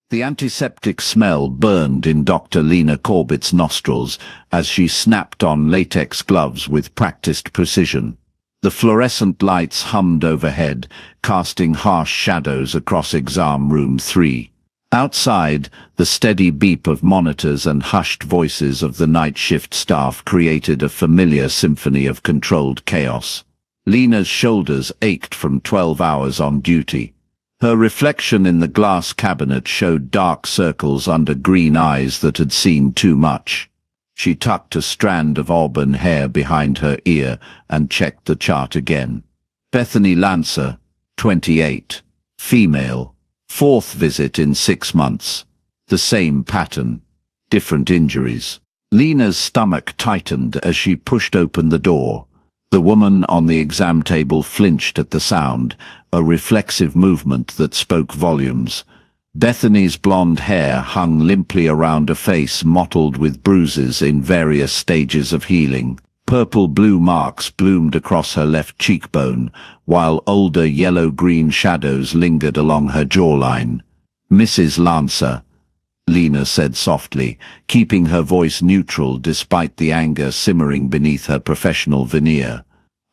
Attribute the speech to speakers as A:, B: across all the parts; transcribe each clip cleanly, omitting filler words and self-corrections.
A: The antiseptic smell burned in Dr. Lena Corbett's nostrils as she snapped on latex gloves with practiced precision. The fluorescent lights hummed overhead, casting harsh shadows across exam room 3. Outside, the steady beep of monitors and hushed voices of the night shift staff created a familiar symphony of controlled chaos. Lena's shoulders ached from 12 hours on duty. Her reflection in the glass cabinet showed dark circles under green eyes that had seen too much. She tucked a strand of auburn hair behind her ear and checked the chart again. Bethany Lancer, 28, female. 4th visit in 6 months. The same pattern. Different injuries. Lena's stomach tightened as she pushed open the door. The woman on the exam table flinched at the sound, a reflexive movement that spoke volumes. Bethany's blonde hair hung limply around a face mottled with bruises in various stages of healing. Purple-blue marks bloomed across her left cheekbone, while older yellow-green shadows lingered along her jawline. "Mrs. Lancer," Lena said softly, keeping her voice neutral despite the anger simmering beneath her professional veneer.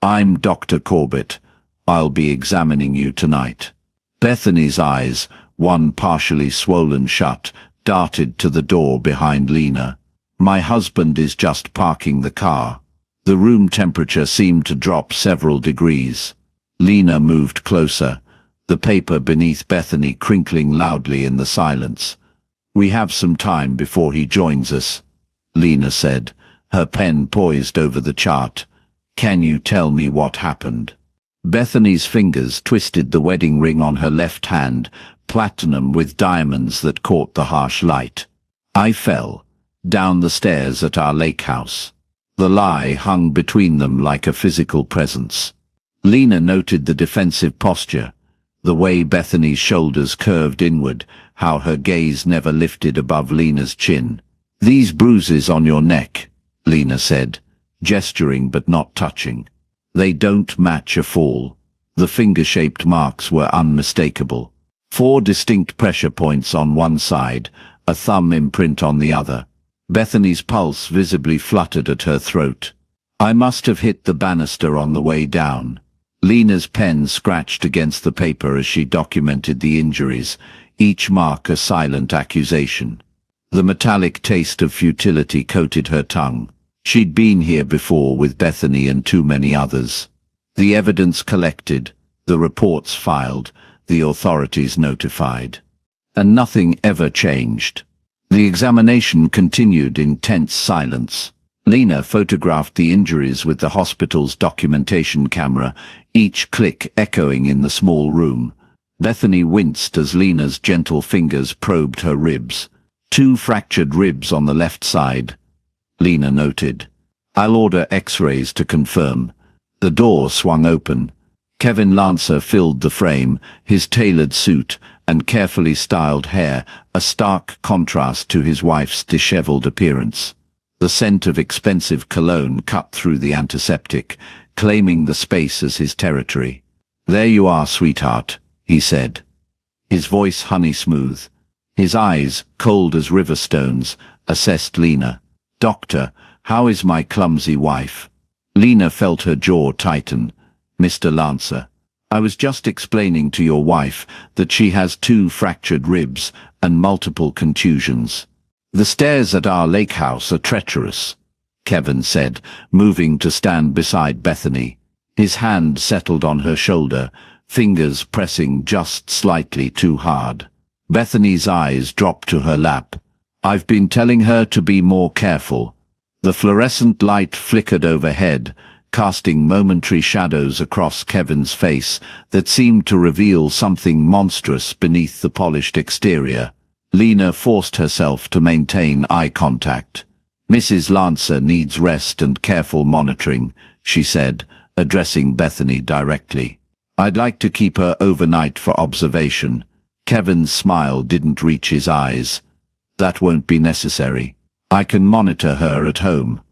A: "I'm Dr. Corbett. I'll be examining you tonight." Bethany's eyes, one partially swollen shut, darted to the door behind Lena. "My husband is just parking the car." The room temperature seemed to drop several degrees. Lena moved closer, the paper beneath Bethany crinkling loudly in the silence. "We have some time before he joins us," Lena said, her pen poised over the chart. "Can you tell me what happened?" Bethany's fingers twisted the wedding ring on her left hand, platinum with diamonds that caught the harsh light. "I fell down the stairs at our lake house." The lie hung between them like a physical presence. Lena noted the defensive posture, the way Bethany's shoulders curved inward, how her gaze never lifted above Lena's chin. "These bruises on your neck," Lena said, gesturing but not touching. "They don't match a fall." The finger-shaped marks were unmistakable. 4 distinct pressure points on one side, a thumb imprint on the other. Bethany's pulse visibly fluttered at her throat. "I must have hit the banister on the way down." Lena's pen scratched against the paper as she documented the injuries, each mark a silent accusation. The metallic taste of futility coated her tongue. She'd been here before with Bethany and too many others. The evidence collected, the reports filed, the authorities notified. And nothing ever changed. The examination continued in tense silence. Lena photographed the injuries with the hospital's documentation camera, each click echoing in the small room. Bethany winced as Lena's gentle fingers probed her ribs. 2 fractured ribs on the left side, Lena noted. "I'll order x-rays to confirm." The door swung open. Kevin Lancer filled the frame, his tailored suit and carefully styled hair a stark contrast to his wife's disheveled appearance. The scent of expensive cologne cut through the antiseptic, claiming the space as his territory. "There you are, sweetheart," he said. His voice honey-smooth. His eyes, cold as river stones, assessed Lena. "Doctor, how is my clumsy wife?" Lena felt her jaw tighten. "Mr. Lancer, I was just explaining to your wife that she has 2 fractured ribs and multiple contusions." "The stairs at our lake house are treacherous," Kevin said, moving to stand beside Bethany. His hand settled on her shoulder, fingers pressing just slightly too hard. Bethany's eyes dropped to her lap. "I've been telling her to be more careful." The fluorescent light flickered overhead, casting momentary shadows across Kevin's face that seemed to reveal something monstrous beneath the polished exterior. Lena forced herself to maintain eye contact. "Mrs. Lancer needs rest and careful monitoring," she said, addressing Bethany directly. "I'd like to keep her overnight for observation." Kevin's smile didn't reach his eyes. "That won't be necessary. I can monitor her at home."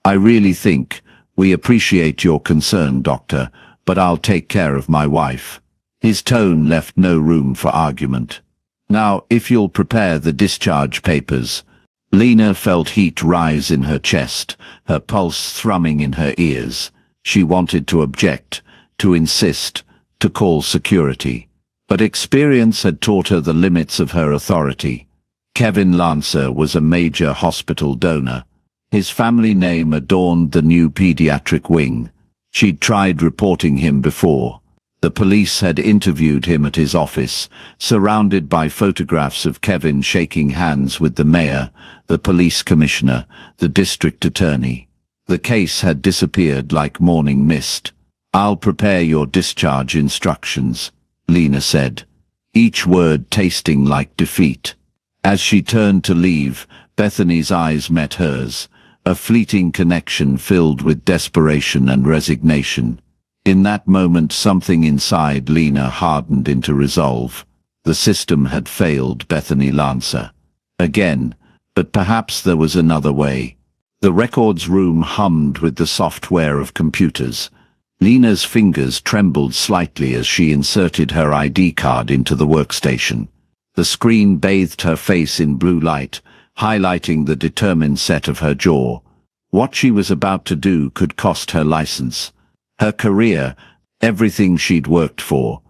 A: "I really think, we appreciate your concern, Doctor, but I'll take care of my wife." His tone left no room for argument. Now, if you'll prepare the discharge papers. Lena felt heat rise in her chest, her pulse thrumming in her ears. She wanted to object, to insist, to call security. But experience had taught her the limits of her authority. Kevin Lancer was a major hospital donor. His family name adorned the new pediatric wing. She'd tried reporting him before. The police had interviewed him at his office, surrounded by photographs of Kevin shaking hands with the mayor, the police commissioner, the district attorney. The case had disappeared like morning mist. "I'll prepare your discharge instructions," Lena said, each word tasting like defeat. As she turned to leave, Bethany's eyes met hers, a fleeting connection filled with desperation and resignation. In that moment, something inside Lena hardened into resolve. The system had failed Bethany Lancer. Again, but perhaps there was another way. The records room hummed with the software of computers. Lena's fingers trembled slightly as she inserted her ID card into the workstation. The screen bathed her face in blue light, highlighting the determined set of her jaw. What she was about to do could cost her license. Her career, everything she'd worked for.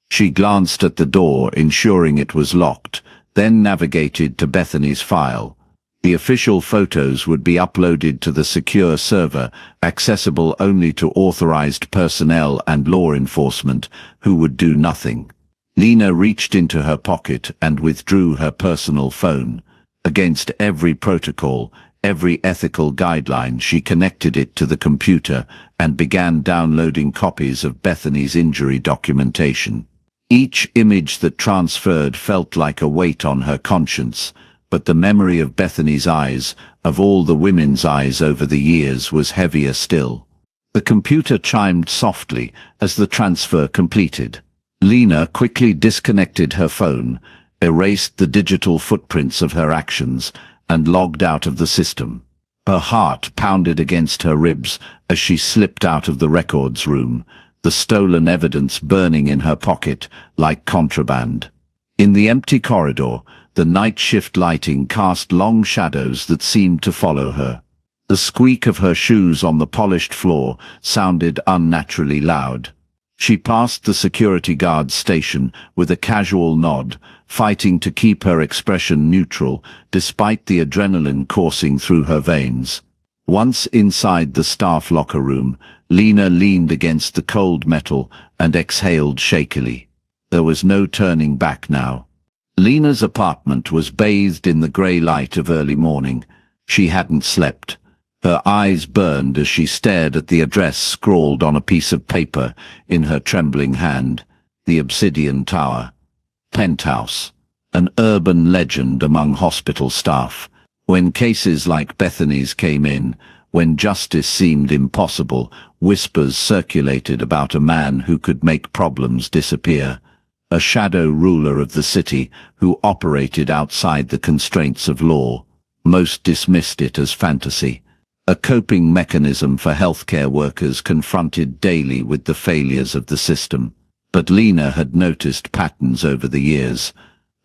A: She glanced at the door, ensuring it was locked, then navigated to Bethany's file. The official photos would be uploaded to the secure server, accessible only to authorized personnel and law enforcement, who would do nothing. Lena reached into her pocket and withdrew her personal phone. Against every protocol, every ethical guideline, she connected it to the computer and began downloading copies of Bethany's injury documentation. Each image that transferred felt like a weight on her conscience, but the memory of Bethany's eyes, of all the women's eyes over the years, was heavier still. The computer chimed softly as the transfer completed. Lena quickly disconnected her phone, erased the digital footprints of her actions, and logged out of the system. Her heart pounded against her ribs as she slipped out of the records room, the stolen evidence burning in her pocket like contraband. In the empty corridor, the night shift lighting cast long shadows that seemed to follow her. The squeak of her shoes on the polished floor sounded unnaturally loud. She passed the security guard's station with a casual nod, fighting to keep her expression neutral despite the adrenaline coursing through her veins. Once inside the staff locker room, Lena leaned against the cold metal and exhaled shakily. There was no turning back now. Lena's apartment was bathed in the grey light of early morning. She hadn't slept. Her eyes burned as she stared at the address scrawled on a piece of paper in her trembling hand. The Obsidian Tower. Penthouse. An urban legend among hospital staff. When cases like Bethany's came in, when justice seemed impossible, whispers circulated about a man who could make problems disappear. A shadow ruler of the city who operated outside the constraints of law. Most dismissed it as fantasy. A coping mechanism for healthcare workers confronted daily with the failures of the system. But Lena had noticed patterns over the years.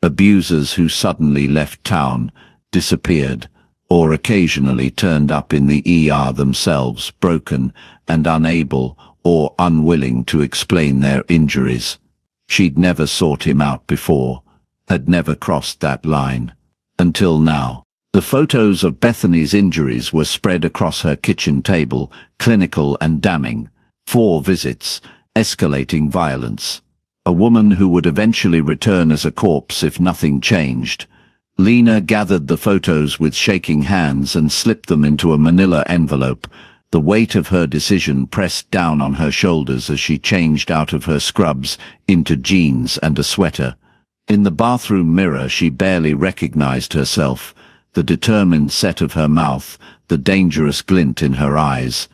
A: Abusers who suddenly left town, disappeared, or occasionally turned up in the ER themselves, broken and unable or unwilling to explain their injuries. She'd never sought him out before, had never crossed that line. Until now. The photos of Bethany's injuries were spread across her kitchen table, clinical and damning. 4 visits, escalating violence. A woman who would eventually return as a corpse if nothing changed. Lena gathered the photos with shaking hands and slipped them into a manila envelope. The weight of her decision pressed down on her shoulders as she changed out of her scrubs into jeans and a sweater. In the bathroom mirror she barely recognized herself. The determined set of her mouth, the dangerous glint in her eyes.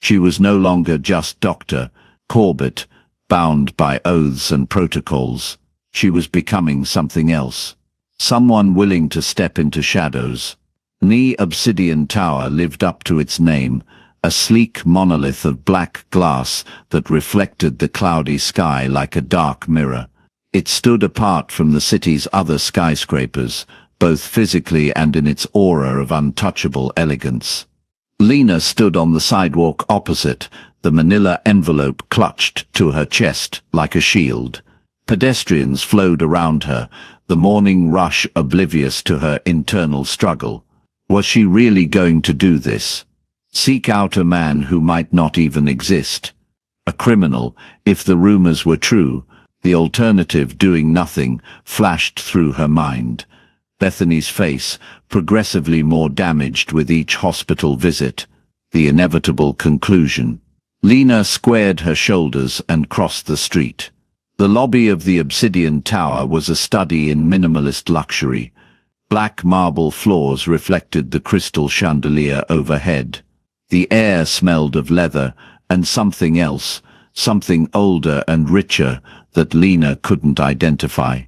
A: She was no longer just Dr. Corbett, bound by oaths and protocols. She was becoming something else. Someone willing to step into shadows. The Obsidian Tower lived up to its name, a sleek monolith of black glass that reflected the cloudy sky like a dark mirror. It stood apart from the city's other skyscrapers, both physically and in its aura of untouchable elegance. Lena stood on the sidewalk opposite, the manila envelope clutched to her chest like a shield. Pedestrians flowed around her, the morning rush oblivious to her internal struggle. Was she really going to do this? Seek out a man who might not even exist? A criminal, if the rumors were true? The alternative, doing nothing, flashed through her mind. Bethany's face, progressively more damaged with each hospital visit. The inevitable conclusion. Lena squared her shoulders and crossed the street. The lobby of the Obsidian Tower was a study in minimalist luxury. Black marble floors reflected the crystal chandelier overhead. The air smelled of leather and something else, something older and richer that Lena couldn't identify.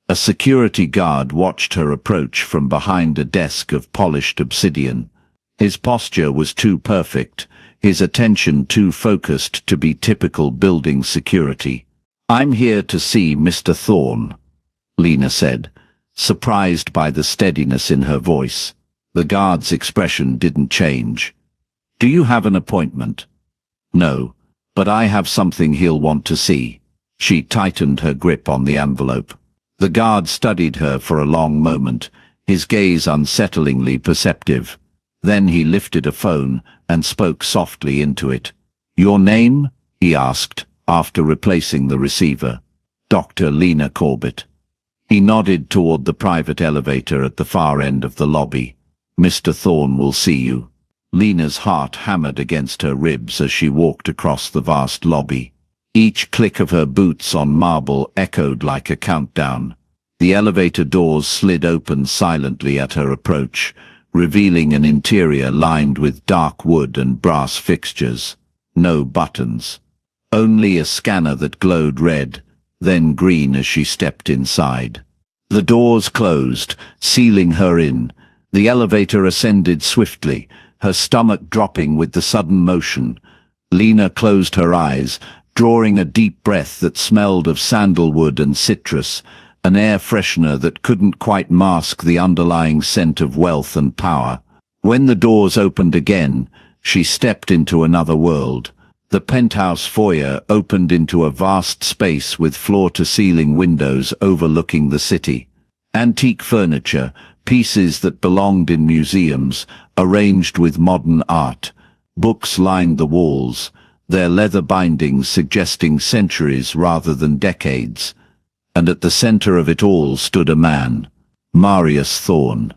A: A security guard watched her approach from behind a desk of polished obsidian. His posture was too perfect, his attention too focused to be typical building security. "I'm here to see Mr. Thorne," Lena said, surprised by the steadiness in her voice. The guard's expression didn't change. "Do you have an appointment?" "No, but I have something he'll want to see." She tightened her grip on the envelope. The guard studied her for a long moment, his gaze unsettlingly perceptive. Then he lifted a phone and spoke softly into it. "Your name?" he asked, after replacing the receiver. "Dr. Lena Corbett." He nodded toward the private elevator at the far end of the lobby. "Mr. Thorne will see you." Lena's heart hammered against her ribs as she walked across the vast lobby. Each click of her boots on marble echoed like a countdown. The elevator doors slid open silently at her approach, revealing an interior lined with dark wood and brass fixtures. No buttons. Only a scanner that glowed red, then green as she stepped inside. The doors closed, sealing her in. The elevator ascended swiftly, her stomach dropping with the sudden motion. Lena closed her eyes, drawing a deep breath that smelled of sandalwood and citrus, an air freshener that couldn't quite mask the underlying scent of wealth and power. When the doors opened again, she stepped into another world. The penthouse foyer opened into a vast space with floor-to-ceiling windows overlooking the city. Antique furniture, pieces that belonged in museums, arranged with modern art. Books lined the walls, their leather bindings suggesting centuries rather than decades. And at the center of it all stood a man, Marius Thorne.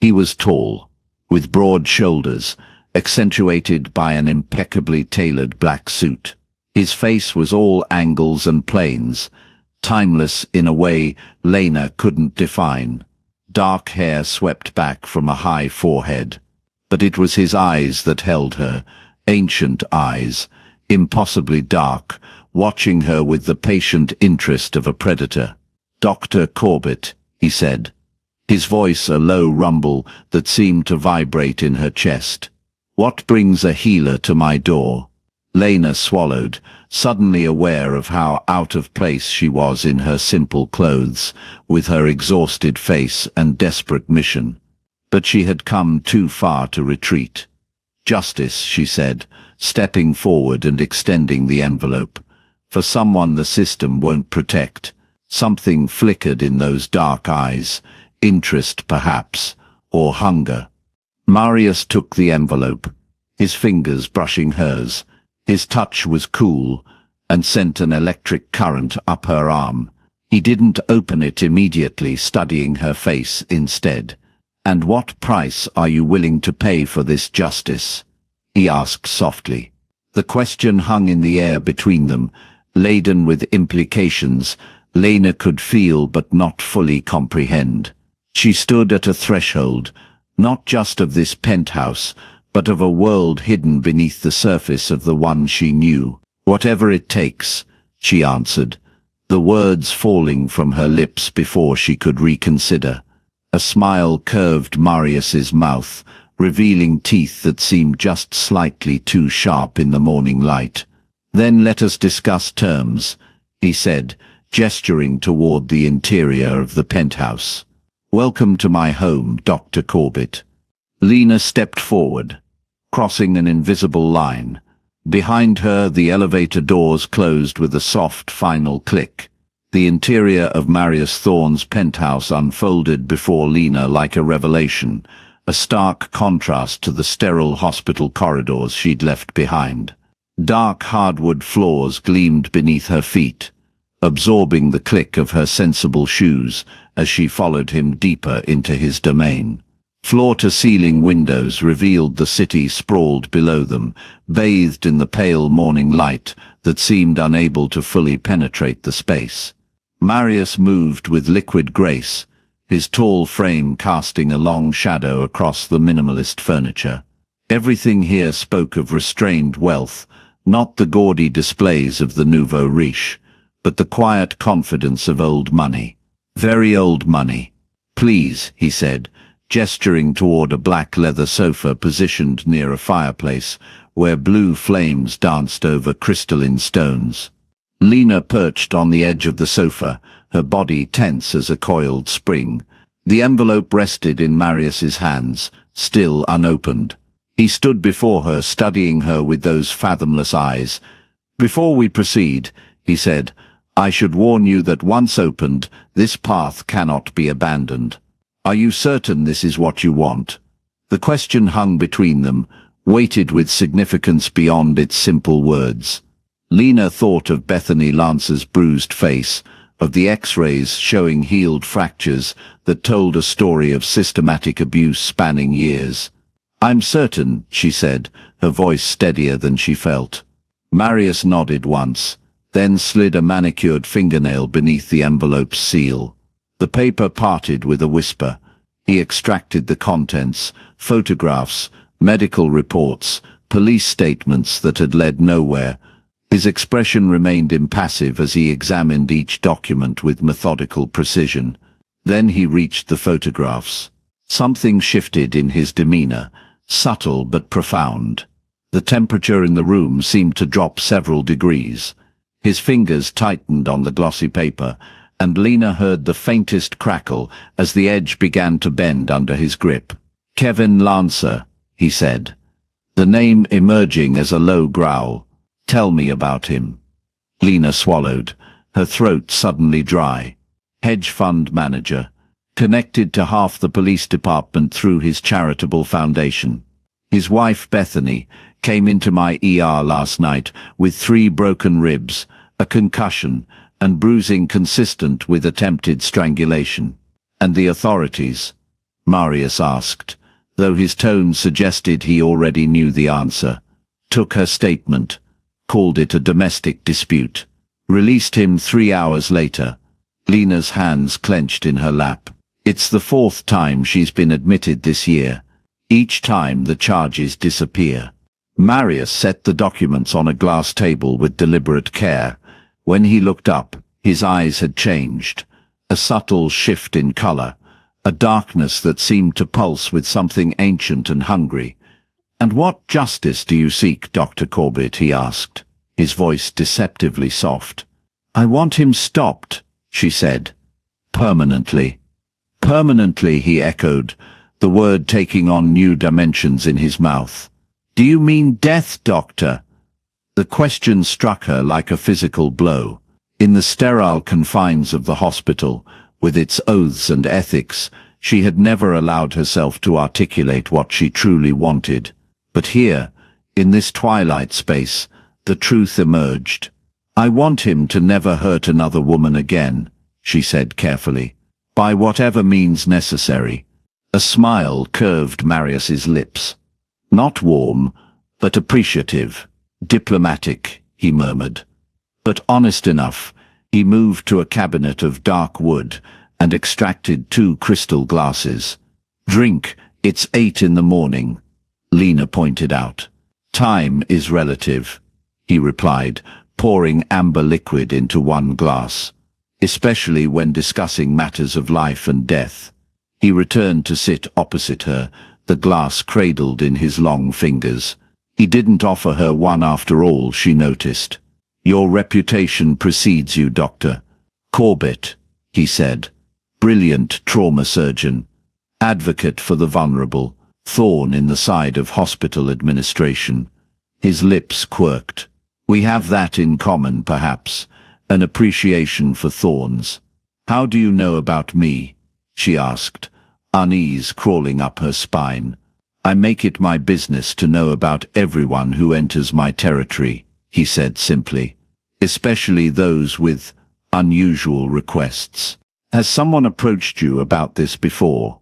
A: He was tall, with broad shoulders, accentuated by an impeccably tailored black suit. His face was all angles and planes, timeless in a way Lena couldn't define. Dark hair swept back from a high forehead. But it was his eyes that held her, ancient eyes, impossibly dark, watching her with the patient interest of a predator. "Dr. Corbett," he said, his voice a low rumble that seemed to vibrate in her chest. "What brings a healer to my door?" Lena swallowed, suddenly aware of how out of place she was in her simple clothes, with her exhausted face and desperate mission. But she had come too far to retreat. "Justice," she said, stepping forward and extending the envelope. "For someone the system won't protect." Something flickered in those dark eyes, interest perhaps, or hunger. Marius took the envelope, his fingers brushing hers. His touch was cool, and sent an electric current up her arm. He didn't open it immediately, studying her face instead. "And what price are you willing to pay for this justice?" he asked softly. The question hung in the air between them, laden with implications Lena could feel but not fully comprehend. She stood at a threshold, not just of this penthouse, but of a world hidden beneath the surface of the one she knew. "Whatever it takes," she answered, the words falling from her lips before she could reconsider. A smile curved Marius's mouth, revealing teeth that seemed just slightly too sharp in the morning light. "Then let us discuss terms," he said, gesturing toward the interior of the penthouse. "Welcome to my home, Dr. Corbett." Lena stepped forward, crossing an invisible line. Behind her, the elevator doors closed with a soft final click. The interior of Marius Thorne's penthouse unfolded before Lena like a revelation, a stark contrast to the sterile hospital corridors she'd left behind. Dark hardwood floors gleamed beneath her feet, absorbing the click of her sensible shoes as she followed him deeper into his domain. Floor-to-ceiling windows revealed the city sprawled below them, bathed in the pale morning light that seemed unable to fully penetrate the space. Marius moved with liquid grace, his tall frame casting a long shadow across the minimalist furniture. Everything here spoke of restrained wealth, not the gaudy displays of the nouveau riche, but the quiet confidence of old money. Very old money. "Please," he said, gesturing toward a black leather sofa positioned near a fireplace, where blue flames danced over crystalline stones. Lena perched on the edge of the sofa, her body tense as a coiled spring. The envelope rested in Marius's hands, still unopened. He stood before her, studying her with those fathomless eyes. "Before we proceed," he said, "I should warn you that once opened, this path cannot be abandoned. Are you certain this is what you want?" The question hung between them, weighted with significance beyond its simple words. Lena thought of Bethany Lance's bruised face, of the X-rays showing healed fractures that told a story of systematic abuse spanning years. "I'm certain," she said, her voice steadier than she felt. Marius nodded once, then slid a manicured fingernail beneath the envelope's seal. The paper parted with a whisper. He extracted the contents, photographs, medical reports, police statements that had led nowhere. His expression remained impassive as he examined each document with methodical precision. Then he reached the photographs. Something shifted in his demeanor, subtle but profound. The temperature in the room seemed to drop several degrees. His fingers tightened on the glossy paper, and Lena heard the faintest crackle as the edge began to bend under his grip. "Kevin Lancer," he said, the name emerging as a low growl. "Tell me about him." Lena swallowed, her throat suddenly dry. "Hedge fund manager, connected to half the police department through his charitable foundation. His wife Bethany came into my ER last night with 3 broken ribs, a concussion, and bruising consistent with attempted strangulation." "And the authorities?" Marius asked, though his tone suggested he already knew the answer. "Took her statement, called it a domestic dispute, released him 3 hours later." Lena's hands clenched in her lap. "It's the 4th time she's been admitted this year. Each time the charges disappear." Marius set the documents on a glass table with deliberate care. When he looked up, his eyes had changed. A subtle shift in color, a darkness that seemed to pulse with something ancient and hungry. "And what justice do you seek, Dr. Corbett?" he asked, his voice deceptively soft. "I want him stopped," she said. "Permanently." "Permanently," he echoed, the word taking on new dimensions in his mouth. "Do you mean death, doctor?" The question struck her like a physical blow. In the sterile confines of the hospital, with its oaths and ethics, she had never allowed herself to articulate what she truly wanted. But here, in this twilight space, the truth emerged. "I want him to never hurt another woman again," she said carefully, "by whatever means necessary." A smile curved Marius's lips. "Not warm, but appreciative. Diplomatic," he murmured. "But honest enough." He moved to a cabinet of dark wood and extracted 2 crystal glasses. "Drink, it's 8 in the morning," Lena pointed out. "Time is relative," he replied, pouring amber liquid into one glass. "Especially when discussing matters of life and death." He returned to sit opposite her, the glass cradled in his long fingers. He didn't offer her one after all, she noticed. "Your reputation precedes you, Doctor Corbett, he said. Brilliant trauma surgeon. Advocate for the vulnerable. Thorn in the side of hospital administration. His lips quirked. We have that in common, perhaps. An appreciation for thorns. How do you know about me? She asked, unease crawling up her spine. I make it my business to know about everyone who enters my territory, he said simply. Especially those with unusual requests. Has someone approached you about this before?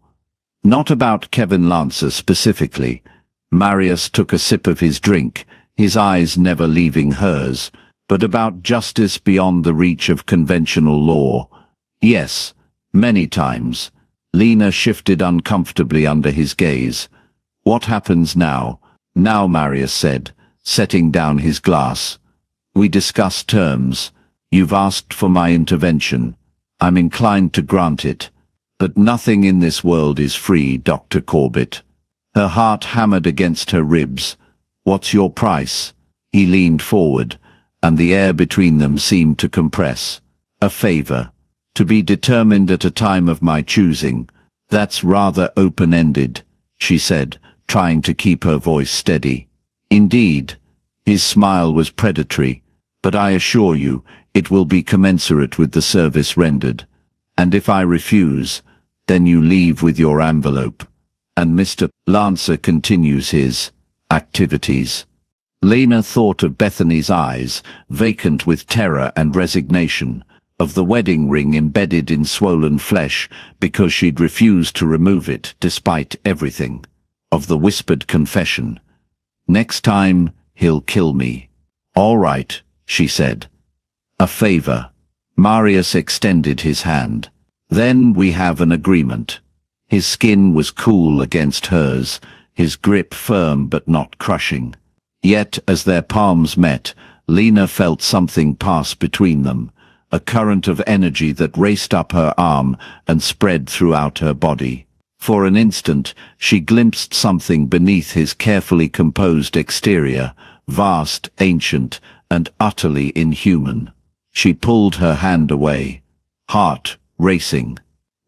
A: Not about Kevin Lancer specifically. Marius took a sip of his drink, his eyes never leaving hers, but about justice beyond the reach of conventional law. Yes, many times. Lena shifted uncomfortably under his gaze. What happens now? Now, Marius said, setting down his glass. We discuss terms. You've asked for my intervention. I'm inclined to grant it. But nothing in this world is free, Dr. Corbett. Her heart hammered against her ribs. What's your price? He leaned forward, and the air between them seemed to compress. A favor. To be determined at a time of my choosing. That's rather open-ended, she said, trying to keep her voice steady. Indeed. His smile was predatory, but I assure you, it will be commensurate with the service rendered. And if I refuse, then you leave with your envelope. And Mr. Lancer continues his activities. Lena thought of Bethany's eyes, vacant with terror and resignation, of the wedding ring embedded in swollen flesh because she'd refused to remove it despite everything, of the whispered confession. Next time, he'll kill me. All right, she said. A favor. Marius extended his hand. Then we have an agreement. His skin was cool against hers, his grip firm but not crushing. Yet, as their palms met, Lena felt something pass between them, a current of energy that raced up her arm and spread throughout her body. For an instant, she glimpsed something beneath his carefully composed exterior, vast, ancient, and utterly inhuman. She pulled her hand away, heart racing.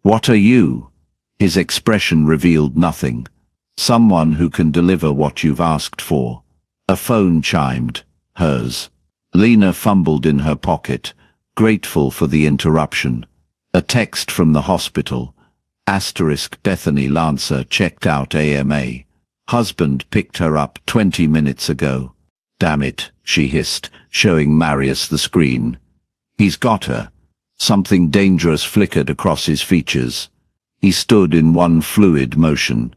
A: What are you? His expression revealed nothing. Someone who can deliver what you've asked for. A phone chimed, hers. Lena fumbled in her pocket, grateful for the interruption. A text from the hospital. Asterisk Bethany Lancer checked out AMA. Husband picked her up 20 minutes ago. Damn it, she hissed, showing Marius the screen. He's got her. Something dangerous flickered across his features. He stood in one fluid motion.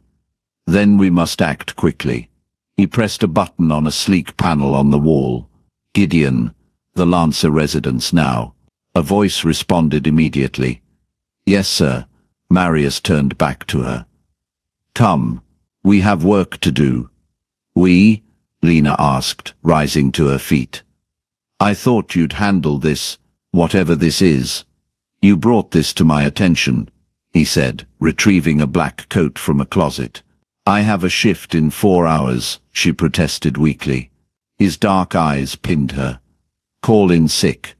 A: Then we must act quickly. He pressed a button on a sleek panel on the wall. Gideon, the Lancer residence now. A voice responded immediately. Yes, sir. Marius turned back to her. Come, we have work to do. We? Lena asked, rising to her feet. I thought you'd handle this, whatever this is. You brought this to my attention, he said, retrieving a black coat from a closet. I have a shift in 4 hours, she protested weakly. His dark eyes pinned her. Call in sick.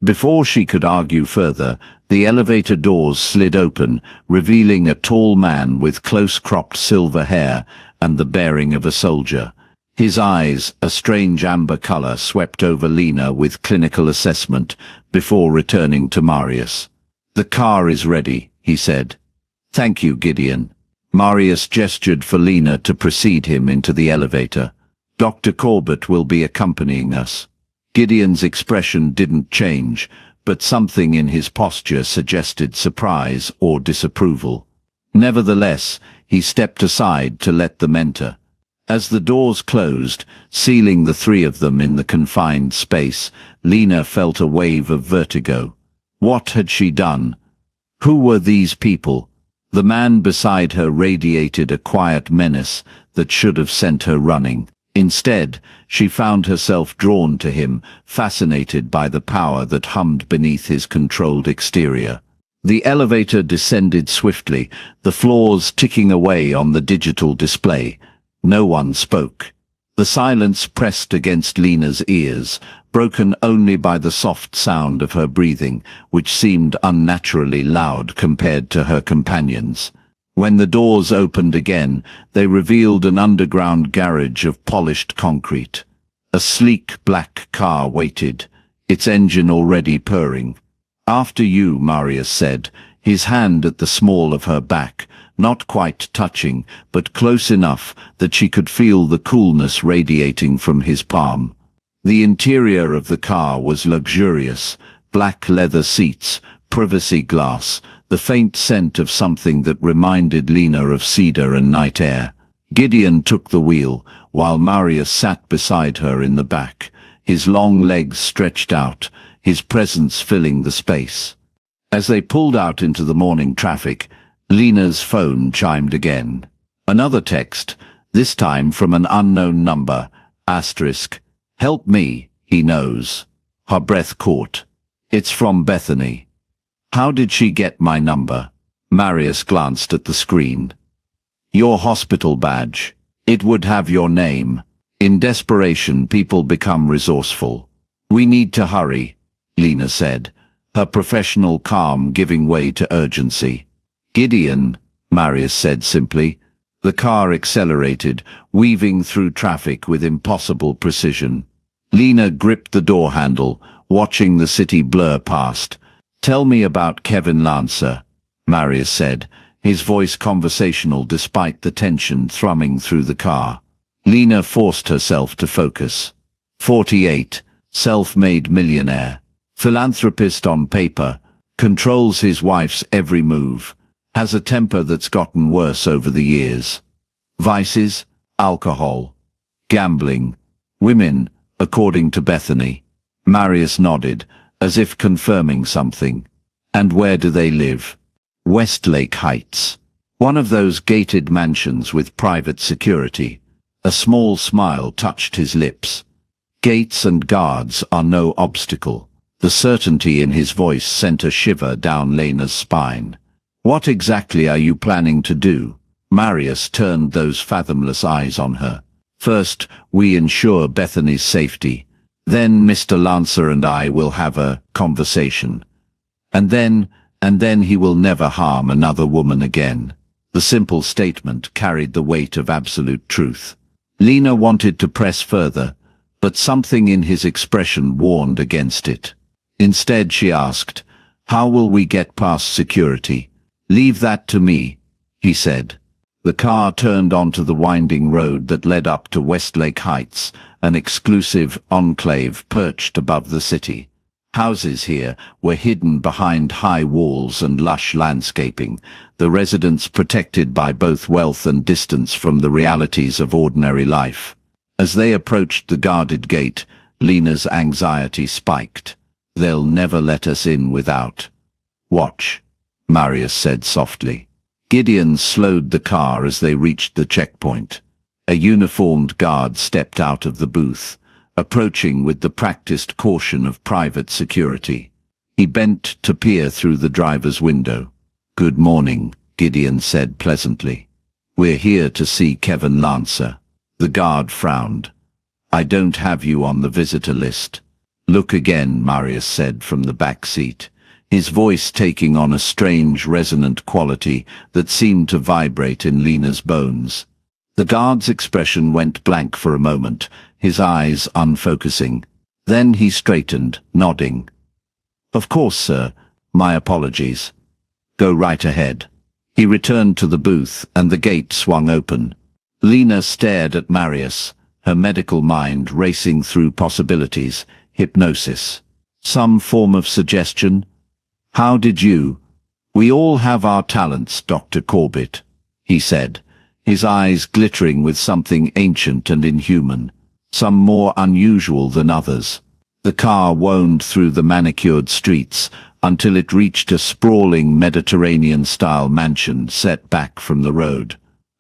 A: Before she could argue further, the elevator doors slid open, revealing a tall man with close-cropped silver hair and the bearing of a soldier. His eyes, a strange amber color, swept over Lena with clinical assessment before returning to Marius. The car is ready, he said. Thank you, Gideon. Marius gestured for Lena to precede him into the elevator. Dr. Corbett will be accompanying us. Gideon's expression didn't change, but something in his posture suggested surprise or disapproval. Nevertheless, he stepped aside to let them enter. As the doors closed, sealing the three of them in the confined space, Lena felt a wave of vertigo. What had she done? Who were these people? The man beside her radiated a quiet menace that should have sent her running. Instead, she found herself drawn to him, fascinated by the power that hummed beneath his controlled exterior. The elevator descended swiftly, the floors ticking away on the digital display. No one spoke. The silence pressed against Lena's ears, broken only by the soft sound of her breathing, which seemed unnaturally loud compared to her companions. When the doors opened again, they revealed an underground garage of polished concrete. A sleek black car waited, its engine already purring. "After you," Marius said, his hand at the small of her back, not quite touching, but close enough that she could feel the coolness radiating from his palm. The interior of the car was luxurious, black leather seats, privacy glass, the faint scent of something that reminded Lena of cedar and night air. Gideon took the wheel, while Marius sat beside her in the back, his long legs stretched out, his presence filling the space. As they pulled out into the morning traffic, Lena's phone chimed again. Another text, this time from an unknown number, asterisk, "Help me, he knows." Her breath caught. "It's from Bethany." "How did she get my number?" Marius glanced at the screen. "Your hospital badge. It would have your name." In desperation, people become resourceful. "We need to hurry," Lena said, her professional calm giving way to urgency. "Gideon," Marius said simply. The car accelerated, weaving through traffic with impossible precision. Lena gripped the door handle, watching the city blur past. "Tell me about Kevin Lancer," Marius said, his voice conversational despite the tension thrumming through the car. Lena forced herself to focus. 48, self-made millionaire, philanthropist on paper, controls his wife's every move, has a temper that's gotten worse over the years. Vices, alcohol, gambling, women, according to Bethany. Marius nodded, as if confirming something. "And where do they live?" "Westlake Heights. One of those gated mansions with private security." A small smile touched his lips. "Gates and guards are no obstacle." The certainty in his voice sent a shiver down Lena's spine. "What exactly are you planning to do?" Marius turned those fathomless eyes on her. "First, we ensure Bethany's safety. Then Mr. Lancer and I will have a conversation. And then he will never harm another woman again." The simple statement carried the weight of absolute truth. Lena wanted to press further, but something in his expression warned against it. Instead she asked, "How will we get past security?" "Leave that to me," he said. The car turned onto the winding road that led up to Westlake Heights, an exclusive enclave perched above the city. Houses here were hidden behind high walls and lush landscaping, the residents protected by both wealth and distance from the realities of ordinary life. As they approached the guarded gate, Lena's anxiety spiked. "They'll never let us in without." "Watch," Marius said softly. Gideon slowed the car as they reached the checkpoint. A uniformed guard stepped out of the booth, approaching with the practiced caution of private security. He bent to peer through the driver's window. "Good morning," Gideon said pleasantly. "We're here to see Kevin Lancer." The guard frowned. "I don't have you on the visitor list." "Look again," Marius said from the back seat, his voice taking on a strange resonant quality that seemed to vibrate in Lena's bones. The guard's expression went blank for a moment, his eyes unfocusing. Then he straightened, nodding. "Of course, sir. My apologies. Go right ahead." He returned to the booth, and the gate swung open. Lena stared at Marius, her medical mind racing through possibilities. Hypnosis. Some form of suggestion? "How did you—" "We all have our talents, Dr. Corbett," he said, his eyes glittering with something ancient and inhuman, some more unusual than others. The car wound through the manicured streets until it reached a sprawling Mediterranean-style mansion set back from the road.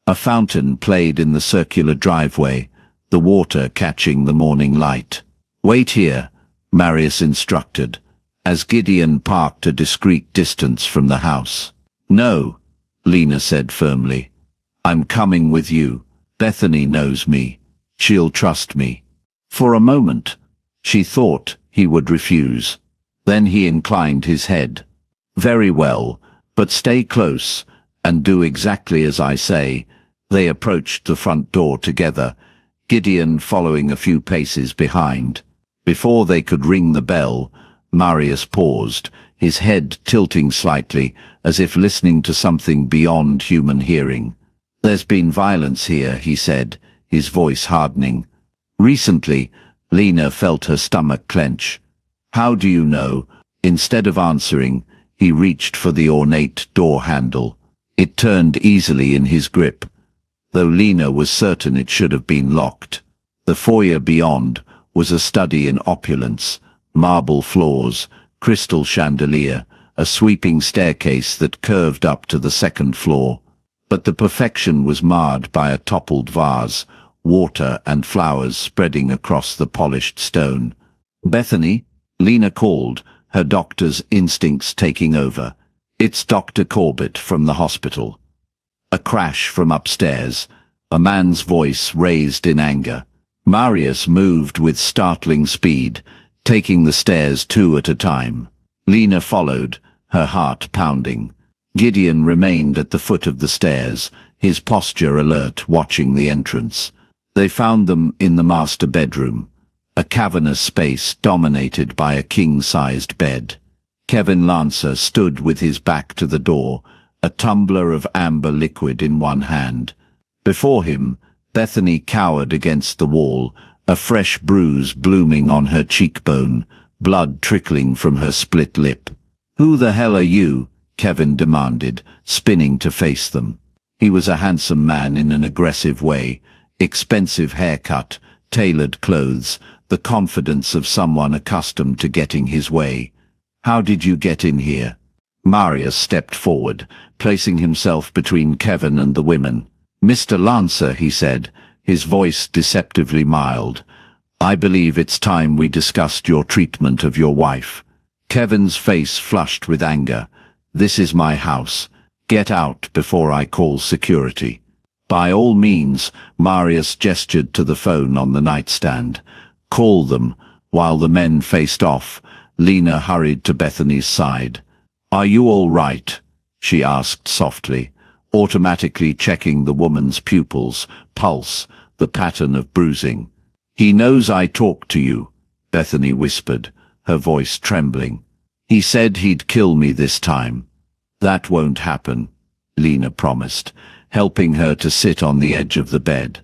A: A fountain played in the circular driveway, the water catching the morning light. "Wait here," Marius instructed, as Gideon parked a discreet distance from the house. "No," Lena said firmly. "I'm coming with you. Bethany knows me. She'll trust me. For a moment, she thought he would refuse. Then he inclined his head. Very well, but stay close, and do exactly as I say. They approached the front door together, Gideon following a few paces behind. Before they could ring the bell, Marius paused, his head tilting slightly, as if listening to something beyond human hearing. There's been violence here, he said, his voice hardening. Recently, Lena felt her stomach clench. How do you know? Instead of answering, he reached for the ornate door handle. It turned easily in his grip, though Lena was certain it should have been locked. The foyer beyond was a study in opulence, marble floors, crystal chandelier, a sweeping staircase that curved up to the second floor. But the perfection was marred by a toppled vase, water and flowers spreading across the polished stone. Bethany, Lena called, her doctor's instincts taking over. It's Dr. Corbett from the hospital. A crash from upstairs, a man's voice raised in anger. Marius moved with startling speed, taking the stairs 2 at a time. Lena followed, her heart pounding. Gideon remained at the foot of the stairs, his posture alert, watching the entrance. They found them in the master bedroom, a cavernous space dominated by a king-sized bed. Kevin Lancer stood with his back to the door, a tumbler of amber liquid in one hand. Before him, Bethany cowered against the wall, a fresh bruise blooming on her cheekbone, blood trickling from her split lip. "Who the hell are you?" Kevin demanded, spinning to face them. He was a handsome man in an aggressive way, expensive haircut, tailored clothes, the confidence of someone accustomed to getting his way. "How did you get in here?" Marius stepped forward, placing himself between Kevin and the women. "Mr. Lancer," he said, his voice deceptively mild, "I believe it's time we discussed your treatment of your wife." Kevin's face flushed with anger. "This is my house. Get out before I call security." "By all means," Marius gestured to the phone on the nightstand. "Call them." While the men faced off, Lena hurried to Bethany's side. "Are you all right?" she asked softly, automatically checking the woman's pupils, pulse, the pattern of bruising. "He knows I talked to you," Bethany whispered, her voice trembling. "He said he'd kill me this time." "That won't happen," Lena promised, helping her to sit on the edge of the bed.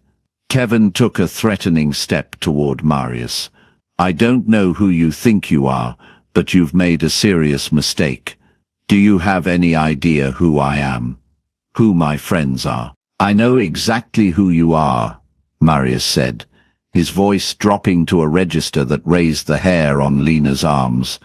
A: Kevin took a threatening step toward Marius. "I don't know who you think you are, but you've made a serious mistake. Do you have any idea who I am? Who my friends are?" "I know exactly who you are," Marius said, his voice dropping to a register that raised the hair on Lena's arms.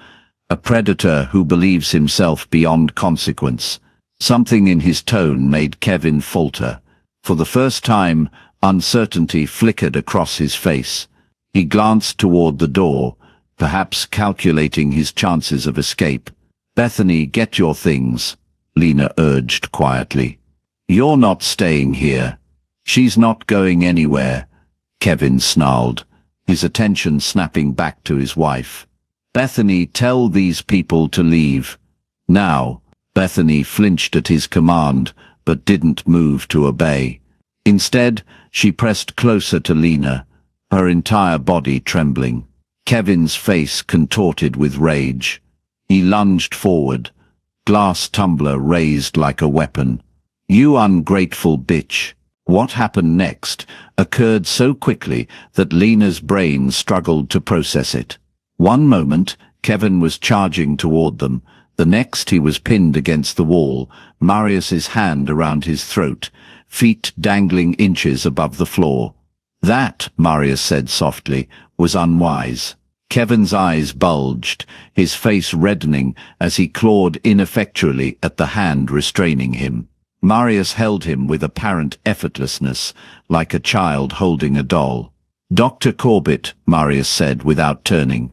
A: "A predator who believes himself beyond consequence." Something in his tone made Kevin falter. For the first time, uncertainty flickered across his face. He glanced toward the door, perhaps calculating his chances of escape. "Bethany, get your things," Lena urged quietly. "You're not staying here." "She's not going anywhere," Kevin snarled, his attention snapping back to his wife. "Bethany, tell these people to leave. Now." Bethany flinched at his command, but didn't move to obey. Instead, she pressed closer to Lena, her entire body trembling. Kevin's face contorted with rage. He lunged forward, glass tumbler raised like a weapon. "You ungrateful bitch." What happened next occurred so quickly that Lena's brain struggled to process it. One moment, Kevin was charging toward them. The next he was pinned against the wall, Marius's hand around his throat, feet dangling inches above the floor. "That," Marius said softly, "was unwise." Kevin's eyes bulged, his face reddening as he clawed ineffectually at the hand restraining him. Marius held him with apparent effortlessness, like a child holding a doll. "Dr. Corbett," Marius said without turning,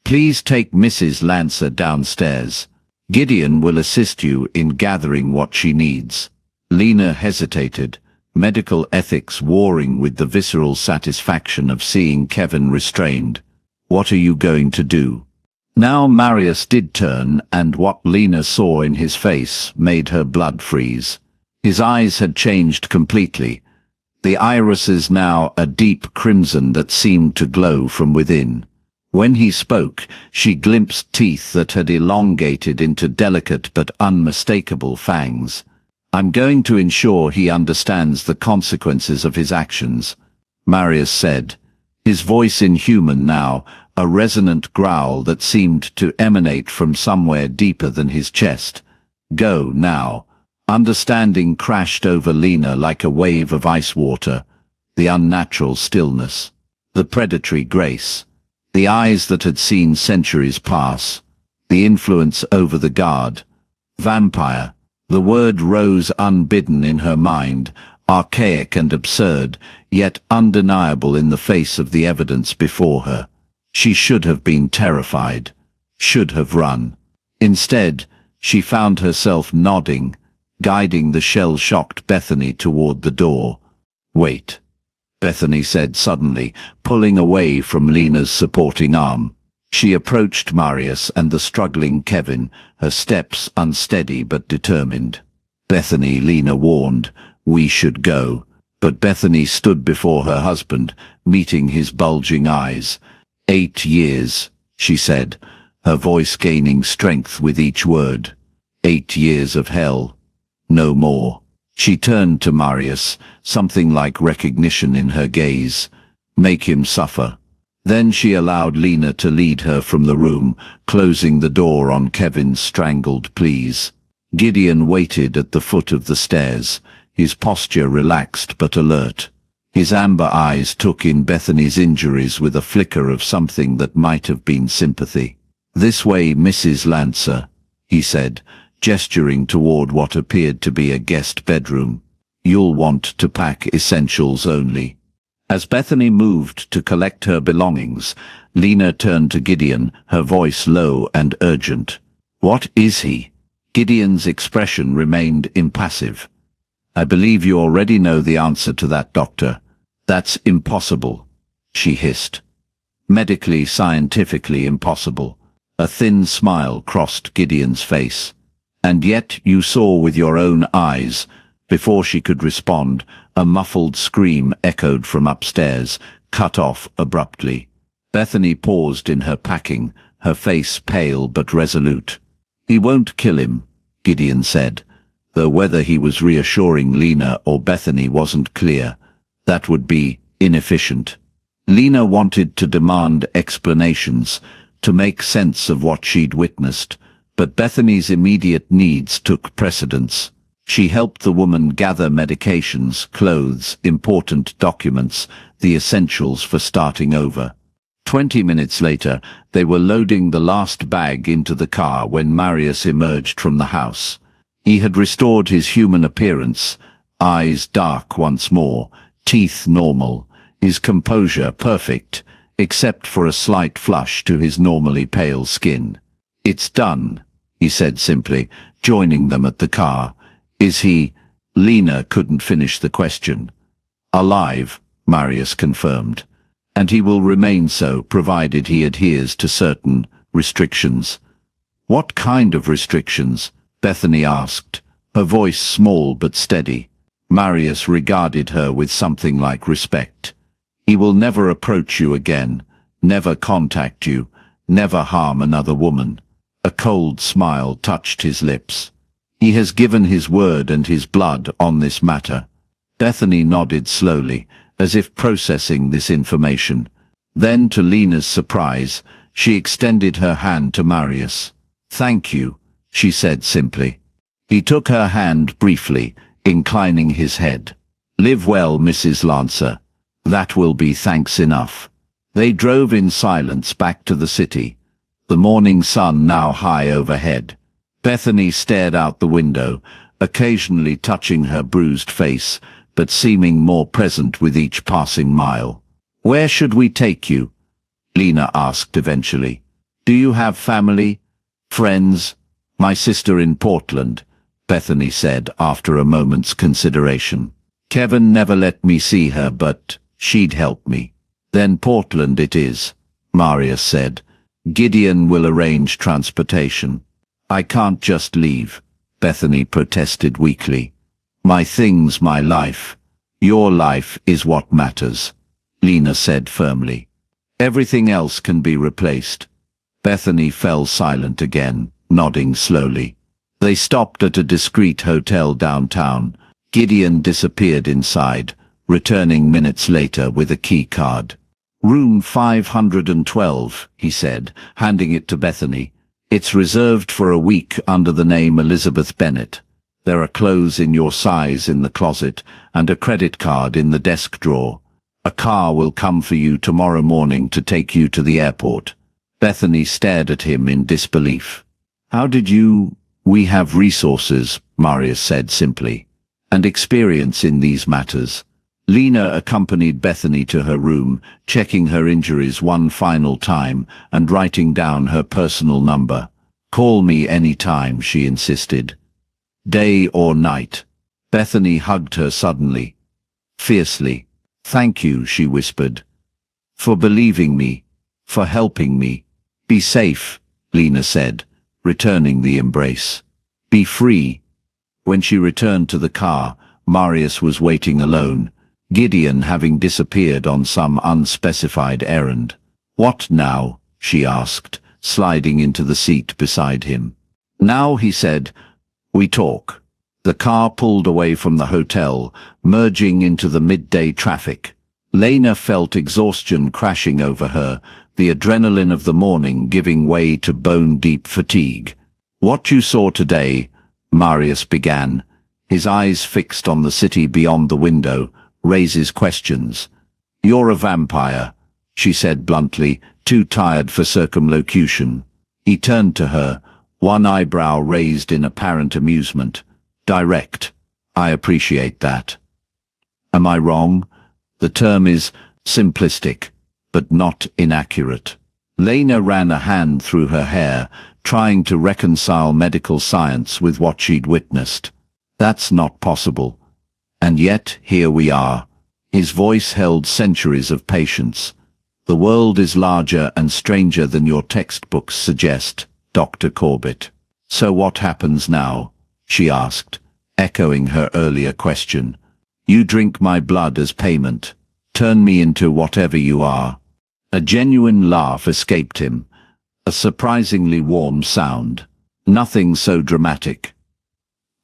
A: "please take Mrs. Lancer downstairs. Gideon will assist you in gathering what she needs." Lena hesitated, medical ethics warring with the visceral satisfaction of seeing Kevin restrained. What are you going to do? Now Marius did turn, and what Lena saw in his face made her blood freeze. His eyes had changed completely, the irises now a deep crimson that seemed to glow from within. When he spoke, she glimpsed teeth that had elongated into delicate but unmistakable fangs. I'm going to ensure he understands the consequences of his actions, Marius said, his voice inhuman now, a resonant growl that seemed to emanate from somewhere deeper than his chest. Go now. Understanding crashed over Lena like a wave of ice water, the unnatural stillness, the predatory grace, the eyes that had seen centuries pass, the influence over the guard. Vampire. The word rose unbidden in her mind, archaic and absurd, yet undeniable in the face of the evidence before her. She should have been terrified, should have run. Instead, she found herself nodding, guiding the shell-shocked Bethany toward the door. Wait, Bethany said suddenly, pulling away from Lena's supporting arm. She approached Marius and the struggling Kevin, her steps unsteady but determined. Bethany, Lena warned, we should go. But Bethany stood before her husband, meeting his bulging eyes. 8 years, she said, her voice gaining strength with each word. 8 years of hell. No more. She turned to Marius, something like recognition in her gaze. Make him suffer. Then she allowed Lena to lead her from the room, closing the door on Kevin's strangled pleas. Gideon waited at the foot of the stairs, his posture relaxed but alert. His amber eyes took in Bethany's injuries with a flicker of something that might have been sympathy. This way, Mrs. Lancer, he said, gesturing toward what appeared to be a guest bedroom. You'll want to pack essentials only. As Bethany moved to collect her belongings, Lena turned to Gideon, her voice low and urgent. What is he? Gideon's expression remained impassive. I believe you already know the answer to that, Doctor. That's impossible, she hissed. Medically, scientifically impossible. A thin smile crossed Gideon's face. And yet you saw with your own eyes. Before she could respond, a muffled scream echoed from upstairs, cut off abruptly. Bethany paused in her packing, her face pale but resolute. He won't kill him, Gideon said, though whether he was reassuring Lena or Bethany wasn't clear. That would be inefficient. Lena wanted to demand explanations, to make sense of what she'd witnessed, but Bethany's immediate needs took precedence. She helped the woman gather medications, clothes, important documents, the essentials for starting over. 20 minutes later, they were loading the last bag into the car when Marius emerged from the house. He had restored his human appearance, eyes dark once more, teeth normal, his composure perfect, except for a slight flush to his normally pale skin. It's done, he said simply, joining them at the car. Is he? Lena couldn't finish the question. Alive, Marius confirmed. And he will remain so, provided he adheres to certain restrictions. What kind of restrictions? Bethany asked, her voice small but steady. Marius regarded her with something like respect. He will never approach you again, never contact you, never harm another woman. A cold smile touched his lips. He has given his word and his blood on this matter. Bethany nodded slowly, as if processing this information. Then, to Lena's surprise, she extended her hand to Marius. Thank you, she said simply. He took her hand briefly, inclining his head. Live well, Mrs. Lancer. That will be thanks enough. They drove in silence back to the city, the morning sun now high overhead. Bethany stared out the window, occasionally touching her bruised face, but seeming more present with each passing mile. Where should we take you? Lena asked eventually. Do you have family? Friends? My sister in Portland, Bethany said after a moment's consideration. Kevin never let me see her, but she'd help me. Then Portland it is, Marius said. Gideon will arrange transportation. I can't just leave, Bethany protested weakly. My things, my life. Your life is what matters, Lena said firmly. Everything else can be replaced. Bethany fell silent again, nodding slowly. They stopped at a discreet hotel downtown. Gideon disappeared inside, returning minutes later with a key card. Room 512, he said, handing it to Bethany. It's reserved for a week under the name Elizabeth Bennet. There are clothes in your size in the closet and a credit card in the desk drawer. A car will come for you tomorrow morning to take you to the airport. Bethany stared at him in disbelief. How did you... We have resources, Marius said simply, and experience in these matters. Lena accompanied Bethany to her room, checking her injuries one final time and writing down her personal number. Call me any time, she insisted. Day or night. Bethany hugged her suddenly, fiercely. Thank you, she whispered. For believing me, for helping me. Be safe, Lena said, returning the embrace. Be free. When she returned to the car, Marius was waiting alone, Gideon having disappeared on some unspecified errand. What now? She asked, sliding into the seat beside him. Now, he said, we talk. The car pulled away from the hotel, merging into the midday traffic. Lena felt exhaustion crashing over her, the adrenaline of the morning giving way to bone-deep fatigue. What you saw today, Marius began, his eyes fixed on the city beyond the window, raises questions. You're a vampire, she said bluntly, too tired for circumlocution. He turned to her, one eyebrow raised in apparent amusement. Direct. I appreciate that. Am I wrong? The term is simplistic, but not inaccurate. Lena ran a hand through her hair, trying to reconcile medical science with what she'd witnessed. That's not possible. And yet, here we are. His voice held centuries of patience. The world is larger and stranger than your textbooks suggest, Dr. Corbett. So what happens now? She asked, echoing her earlier question. You drink my blood as payment. Turn me into whatever you are. A genuine laugh escaped him. A surprisingly warm sound. Nothing so dramatic.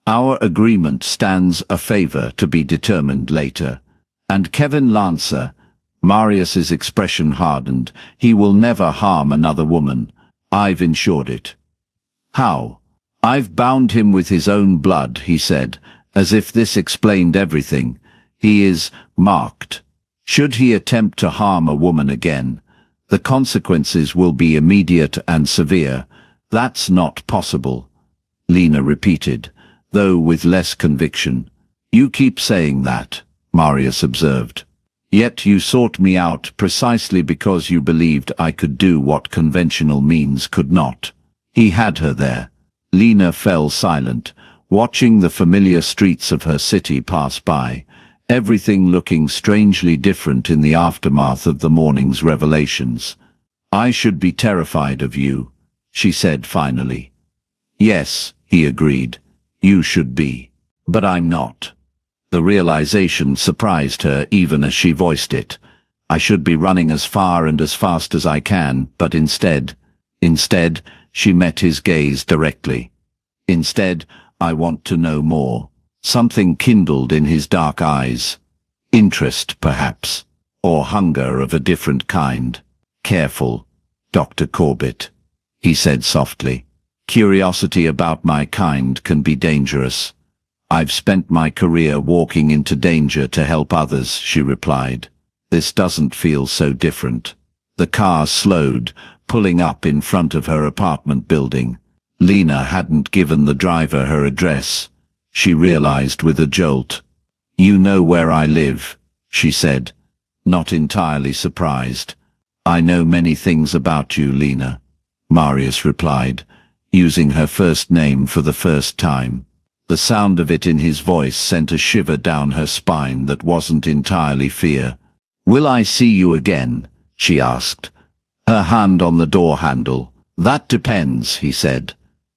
A: Our agreement stands a favor to be determined later. And Kevin Lancer, Marius's expression hardened, he will never harm another woman. I've ensured it. How? I've bound him with his own blood, he said, as if this explained everything. He is marked. Should he attempt to harm a woman again, the consequences will be immediate and severe. That's not possible, Lena repeated, though with less conviction. You keep saying that, Marius observed. Yet you sought me out precisely because you believed I could do what conventional means could not. He had her there. Lena fell silent, watching the familiar streets of her city pass by, everything looking strangely different in the aftermath of the morning's revelations. I should be terrified of you, she said finally. Yes, he agreed. You should be. But I'm not. The realization surprised her even as she voiced it. I should be running as far and as fast as I can, but instead, she met his gaze directly. Instead, I want to know more. Something kindled in his dark eyes. Interest, perhaps, or hunger of a different kind. Careful, Dr. Corbett, he said softly. Curiosity about my kind can be dangerous. I've spent my career walking into danger to help others, she replied. This doesn't feel so different. The car slowed, pulling up in front of her apartment building. Lena hadn't given the driver her address. She realized with a jolt. You know where I live, she said, not entirely surprised. I know many things about you, Lena, Marius replied, using her first name for the first time. The sound of it in his voice sent a shiver down her spine that wasn't entirely fear. "Will I see you again?" she asked, her hand on the door handle. "That depends," he said,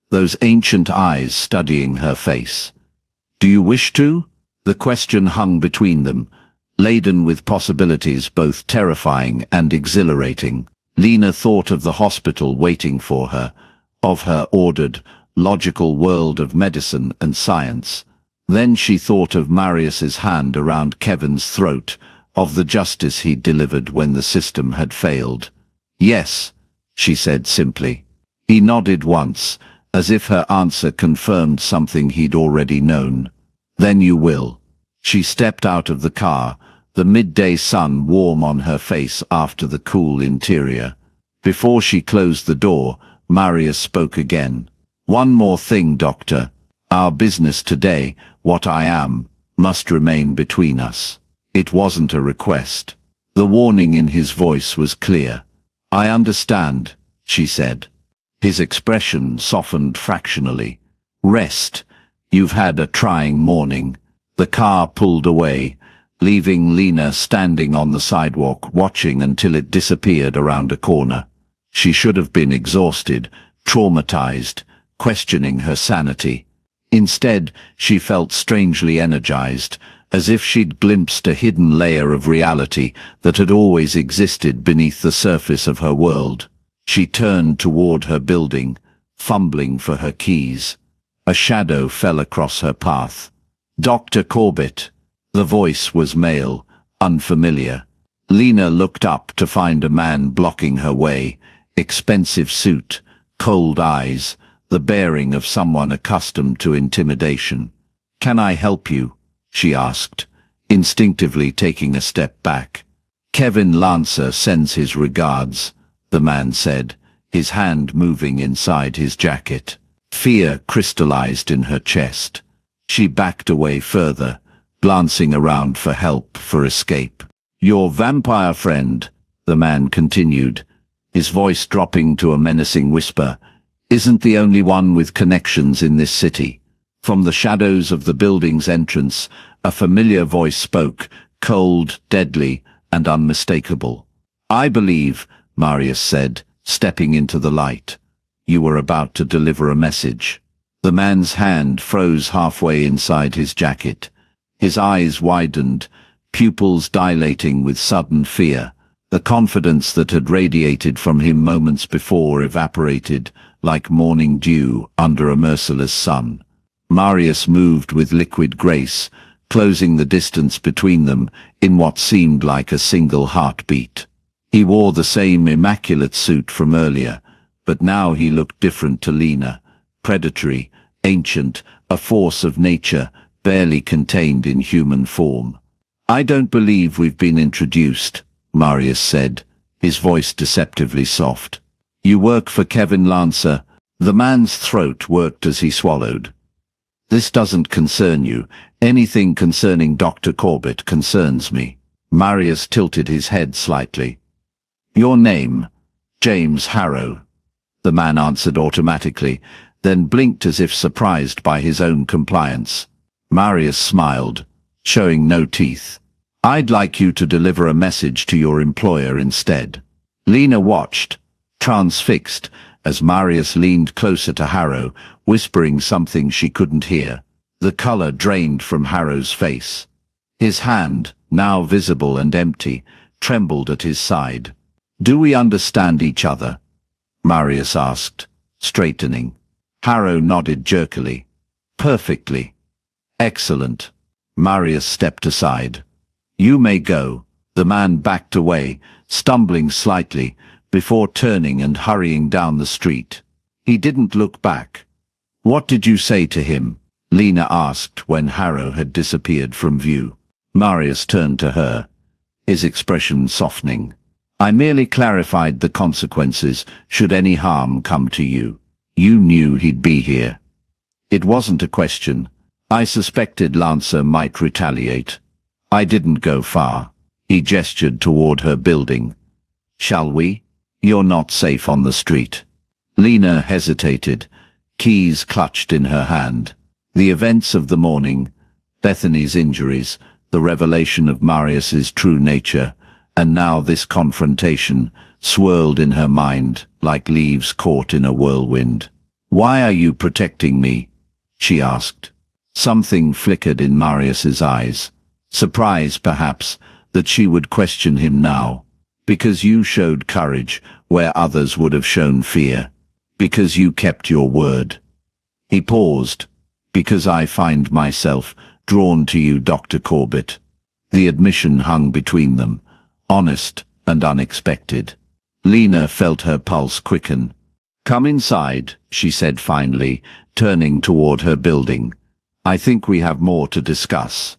A: those ancient eyes studying her face. "Do you wish to?" The question hung between them, laden with possibilities both terrifying and exhilarating. Lena thought of the hospital waiting for her, of her ordered, logical world of medicine and science. Then she thought of Marius's hand around Kevin's throat, of the justice he'd delivered when the system had failed. "Yes," she said simply. He nodded once, as if her answer confirmed something he'd already known. "Then you will." She stepped out of the car, the midday sun warm on her face after the cool interior. Before she closed the door, Marius spoke again. "One more thing, Doctor. Our business today, what I am, must remain between us." It wasn't a request. The warning in his voice was clear. "I understand," she said. His expression softened fractionally. "Rest. You've had a trying morning." The car pulled away, leaving Lena standing on the sidewalk watching until it disappeared around a corner. She should have been exhausted, traumatized, questioning her sanity. Instead, she felt strangely energized, as if she'd glimpsed a hidden layer of reality that had always existed beneath the surface of her world. She turned toward her building, fumbling for her keys. A shadow fell across her path. "Dr. Corbett." The voice was male, unfamiliar. Lena looked up to find a man blocking her way, expensive suit, cold eyes, the bearing of someone accustomed to intimidation. "Can I help you?" she asked, instinctively taking a step back. "Kevin Lancer sends his regards," the man said, his hand moving inside his jacket. Fear crystallized in her chest. She backed away further, glancing around for help, for escape. "Your vampire friend," the man continued, his voice dropping to a menacing whisper, "isn't the only one with connections in this city." From the shadows of the building's entrance, a familiar voice spoke, cold, deadly, and unmistakable. "I believe," Marius said, stepping into the light. "You were about to deliver a message." The man's hand froze halfway inside his jacket. His eyes widened, pupils dilating with sudden fear. The confidence that had radiated from him moments before evaporated, like morning dew under a merciless sun. Marius moved with liquid grace, closing the distance between them in what seemed like a single heartbeat. He wore the same immaculate suit from earlier, but now he looked different to Lena, predatory, ancient, a force of nature, barely contained in human form. "I don't believe we've been introduced," Marius said, his voice deceptively soft. "You work for Kevin Lancer." The man's throat worked as he swallowed. "This doesn't concern you. Anything concerning Dr. Corbett concerns me." Marius tilted his head slightly. "Your name?" "James Harrow." The man answered automatically, then blinked as if surprised by his own compliance. Marius smiled, showing no teeth. "I'd like you to deliver a message to your employer instead." Lena watched, transfixed, as Marius leaned closer to Harrow, whispering something she couldn't hear. The color drained from Harrow's face. His hand, now visible and empty, trembled at his side. "Do we understand each other?" Marius asked, straightening. Harrow nodded jerkily. "Perfectly." "Excellent." Marius stepped aside. "You may go." The man backed away, stumbling slightly, before turning and hurrying down the street. He didn't look back. "What did you say to him?" Lena asked when Harrow had disappeared from view. Marius turned to her, his expression softening. "I merely clarified the consequences should any harm come to you. You knew he'd be here." "It wasn't a question. I suspected Lancer might retaliate. I didn't go far." He gestured toward her building. "Shall we? You're not safe on the street." Lena hesitated, keys clutched in her hand. The events of the morning, Bethany's injuries, the revelation of Marius's true nature, and now this confrontation, swirled in her mind like leaves caught in a whirlwind. "Why are you protecting me?" she asked. Something flickered in Marius's eyes. Surprise, perhaps, that she would question him now. "Because you showed courage where others would have shown fear. Because you kept your word." He paused. "Because I find myself drawn to you, Dr. Corbett." The admission hung between them, honest and unexpected. Lena felt her pulse quicken. "Come inside," she said finally, turning toward her building. "I think we have more to discuss."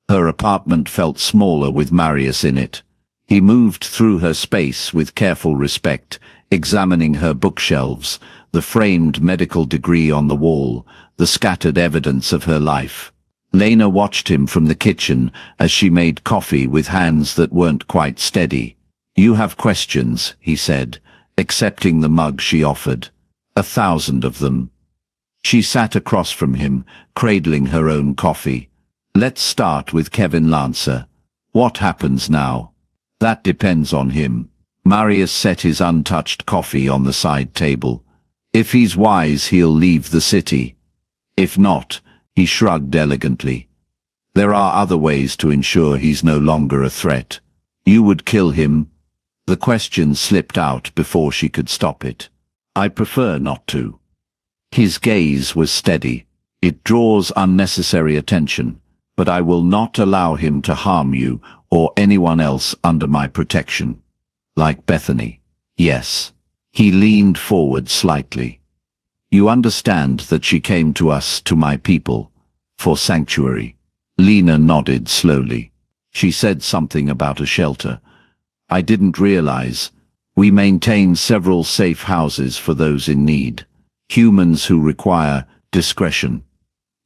A: Her apartment felt smaller with Marius in it. He moved through her space with careful respect, examining her bookshelves, the framed medical degree on the wall, the scattered evidence of her life. Lena watched him from the kitchen as she made coffee with hands that weren't quite steady. "You have questions," he said, accepting the mug she offered. "1,000 of them." She sat across from him, cradling her own coffee. "Let's start with Kevin Lancer. What happens now?" "That depends on him." Marius set his untouched coffee on the side table. "If he's wise, he'll leave the city. If not," he shrugged elegantly, "there are other ways to ensure he's no longer a threat." "You would kill him?" The question slipped out before she could stop it. "I prefer not to." His gaze was steady. "It draws unnecessary attention, but I will not allow him to harm you or anyone else under my protection." "Like Bethany?" "Yes." He leaned forward slightly. "You understand that she came to us, to my people, for sanctuary?" Lena nodded slowly. "She said something about a shelter. I didn't realize. We maintain several safe houses for those in need. Humans who require discretion."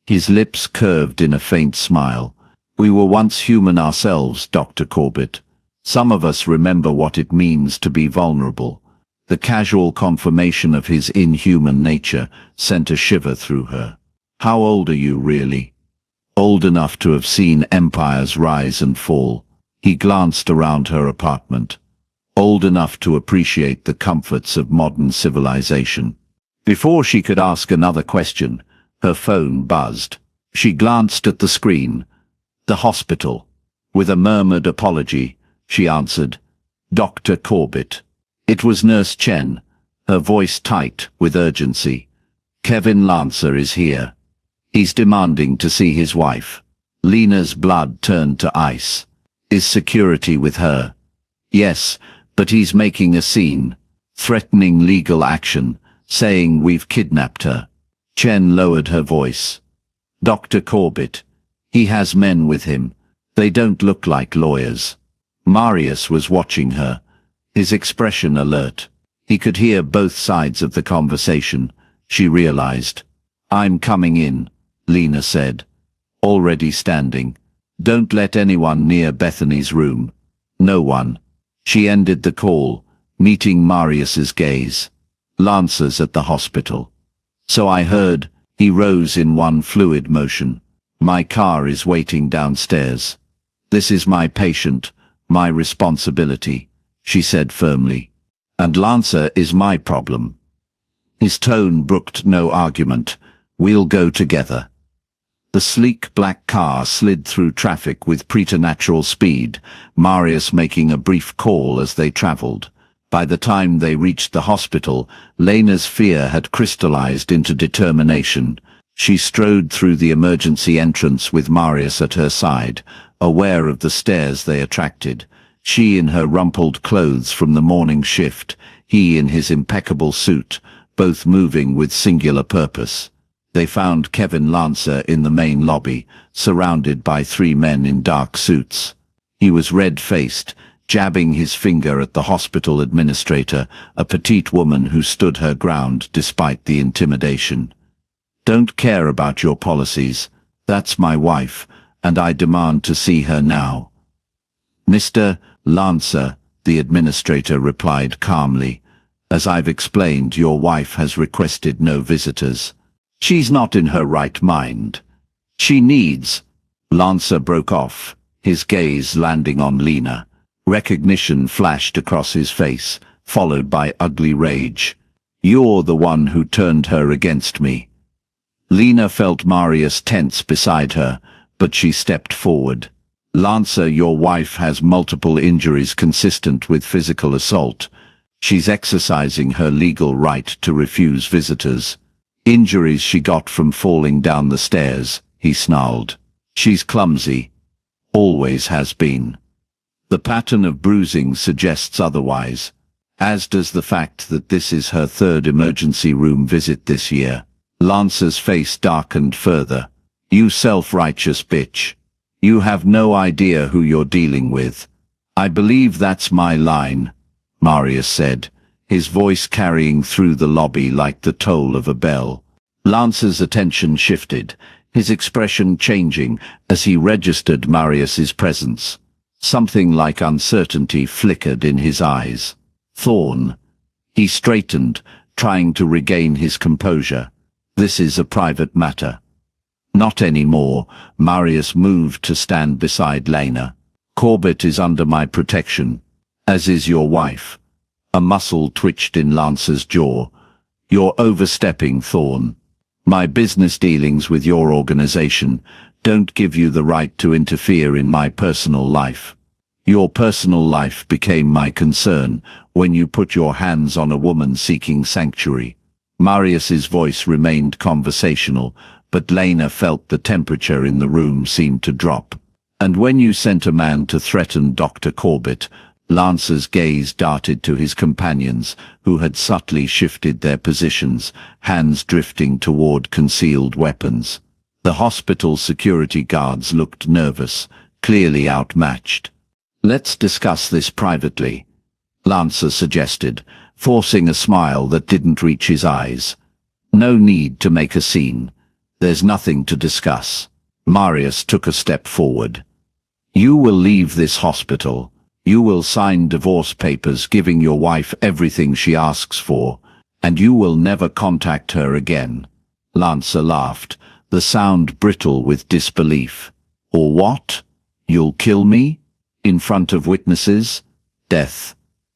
A: His lips curved in a faint smile. "We were once human ourselves, Dr. Corbett. Some of us remember what it means to be vulnerable." The casual confirmation of his inhuman nature sent a shiver through her. "How old are you, really?" "Old enough to have seen empires rise and fall." He glanced around her apartment. "Old enough to appreciate the comforts of modern civilization." Before she could ask another question, her phone buzzed. She glanced at the screen. "The hospital." With a murmured apology, she answered, "Dr. Corbett." It was Nurse Chen, her voice tight with urgency. "Kevin Lancer is here. He's demanding to see his wife." Lena's blood turned to ice. "Is security with her?" "Yes, but he's making a scene, threatening legal action, saying we've kidnapped her." Chen lowered her voice. "Dr. Corbett, he has men with him. They don't look like lawyers." Marius was watching her, his expression alert. He could hear both sides of the conversation, she realized. "I'm coming in," Lena said, already standing. "Don't let anyone near Bethany's room." "No one." She ended the call, meeting Marius's gaze. "Lancer's at the hospital." "So I heard." He rose in one fluid motion. "My car is waiting downstairs. This is my patient, my responsibility," she said firmly. "And Lancer is my problem." His tone brooked no argument. "We'll go together." The sleek black car slid through traffic with preternatural speed, Marius making a brief call as they traveled. By the time they reached the hospital, Lena's fear had crystallized into determination. She strode through the emergency entrance with Marius at her side, aware of the stares they attracted. She in her rumpled clothes from the morning shift, he in his impeccable suit, both moving with singular purpose. They found Kevin Lancer in the main lobby, surrounded by 3 men in dark suits. He was red-faced, jabbing his finger at the hospital administrator, a petite woman who stood her ground despite the intimidation. "Don't care about your policies. That's my wife, and I demand to see her now." "Mr. Lancer," the administrator replied calmly, "as I've explained, your wife has requested no visitors." She's not in her right mind. She needs... Lancer broke off, his gaze landing on Lena. Recognition flashed across his face, followed by ugly rage. You're the one who turned her against me. Lena felt Marius tense beside her, but she stepped forward. Lancer, your wife has multiple injuries consistent with physical assault. She's exercising her legal right to refuse visitors. Injuries she got from falling down the stairs, he snarled. She's clumsy. Always has been. The pattern of bruising suggests otherwise, as does the fact that this is her third emergency room visit this year. Lancer's face darkened further. You self-righteous bitch. You have no idea who you're dealing with. I believe that's my line, Marius said, his voice carrying through the lobby like the toll of a bell. Lancer's attention shifted, his expression changing as he registered Marius's presence. Something like uncertainty flickered in his eyes. Thorn. He straightened, trying to regain his composure. This is a private matter. Not anymore. Marius moved to stand beside Lena. Corbett is under my protection, as is your wife. A muscle twitched in Lancer's jaw. You're overstepping, Thorn. My business dealings with your organization don't give you the right to interfere in my personal life. Your personal life became my concern when you put your hands on a woman seeking sanctuary. Marius's voice remained conversational, but Lena felt the temperature in the room seemed to drop. And when you sent a man to threaten Dr. Corbett, Lancer's gaze darted to his companions, who had subtly shifted their positions, hands drifting toward concealed weapons. The hospital security guards looked nervous, clearly outmatched. Let's discuss this privately, Lancer suggested, forcing a smile that didn't reach his eyes. No need to make a scene. There's nothing to discuss. Marius took a step forward. You will leave this hospital. You will sign divorce papers giving your wife everything she asks for, and you will never contact her again. Lancer laughed, the sound brittle with disbelief. Or what? You'll kill me? In front of witnesses? Death,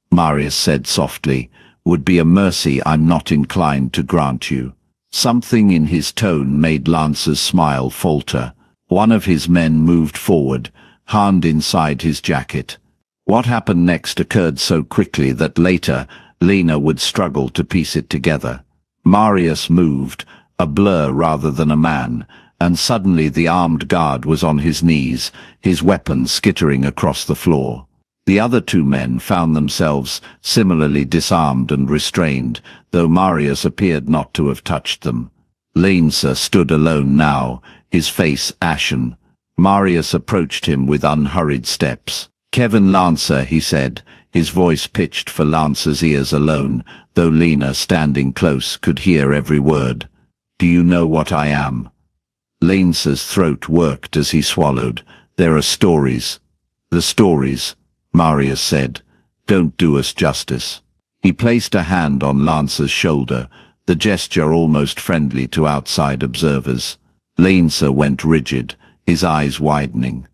A: Marius said softly, would be a mercy I'm not inclined to grant you. Something in his tone made Lancer's smile falter. One of his men moved forward, hand inside his jacket. What happened next occurred so quickly that later, Lena would struggle to piece it together. Marius moved, a blur rather than a man, and suddenly the armed guard was on his knees, his weapon skittering across the floor. The other two men found themselves similarly disarmed and restrained, though Marius appeared not to have touched them. Lancer stood alone now, his face ashen. Marius approached him with unhurried steps. Kevin Lancer, he said, his voice pitched for Lancer's ears alone, though Lena, standing close, could hear every word. Do you know what I am? Lancer's throat worked as he swallowed. There are stories. The stories, Marius said, don't do us justice. He placed a hand on Lancer's shoulder, the gesture almost friendly to outside observers. Lancer went rigid, his eyes widening.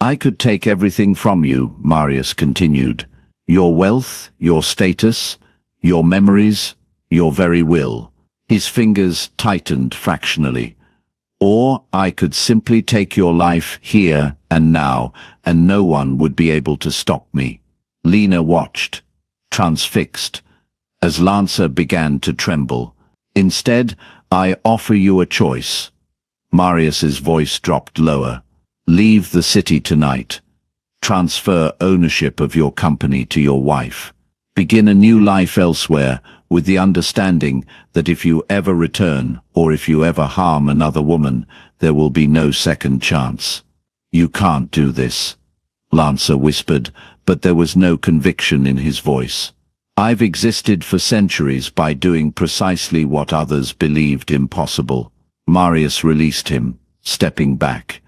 A: I could take everything from you, Marius continued. Your wealth, your status, your memories, your very will. His fingers tightened fractionally. Or I could simply take your life here and now, and no one would be able to stop me. Lena watched, transfixed, as Lancer began to tremble. Instead, I offer you a choice. Marius's voice dropped lower. Leave the city tonight. Transfer ownership of your company to your wife. Begin a new life elsewhere, with the understanding that if you ever return, or if you ever harm another woman, there will be no second chance. You can't do this, Lancer whispered, but there was no conviction in his voice. I've existed for centuries by doing precisely what others believed impossible. Marius released him, stepping back.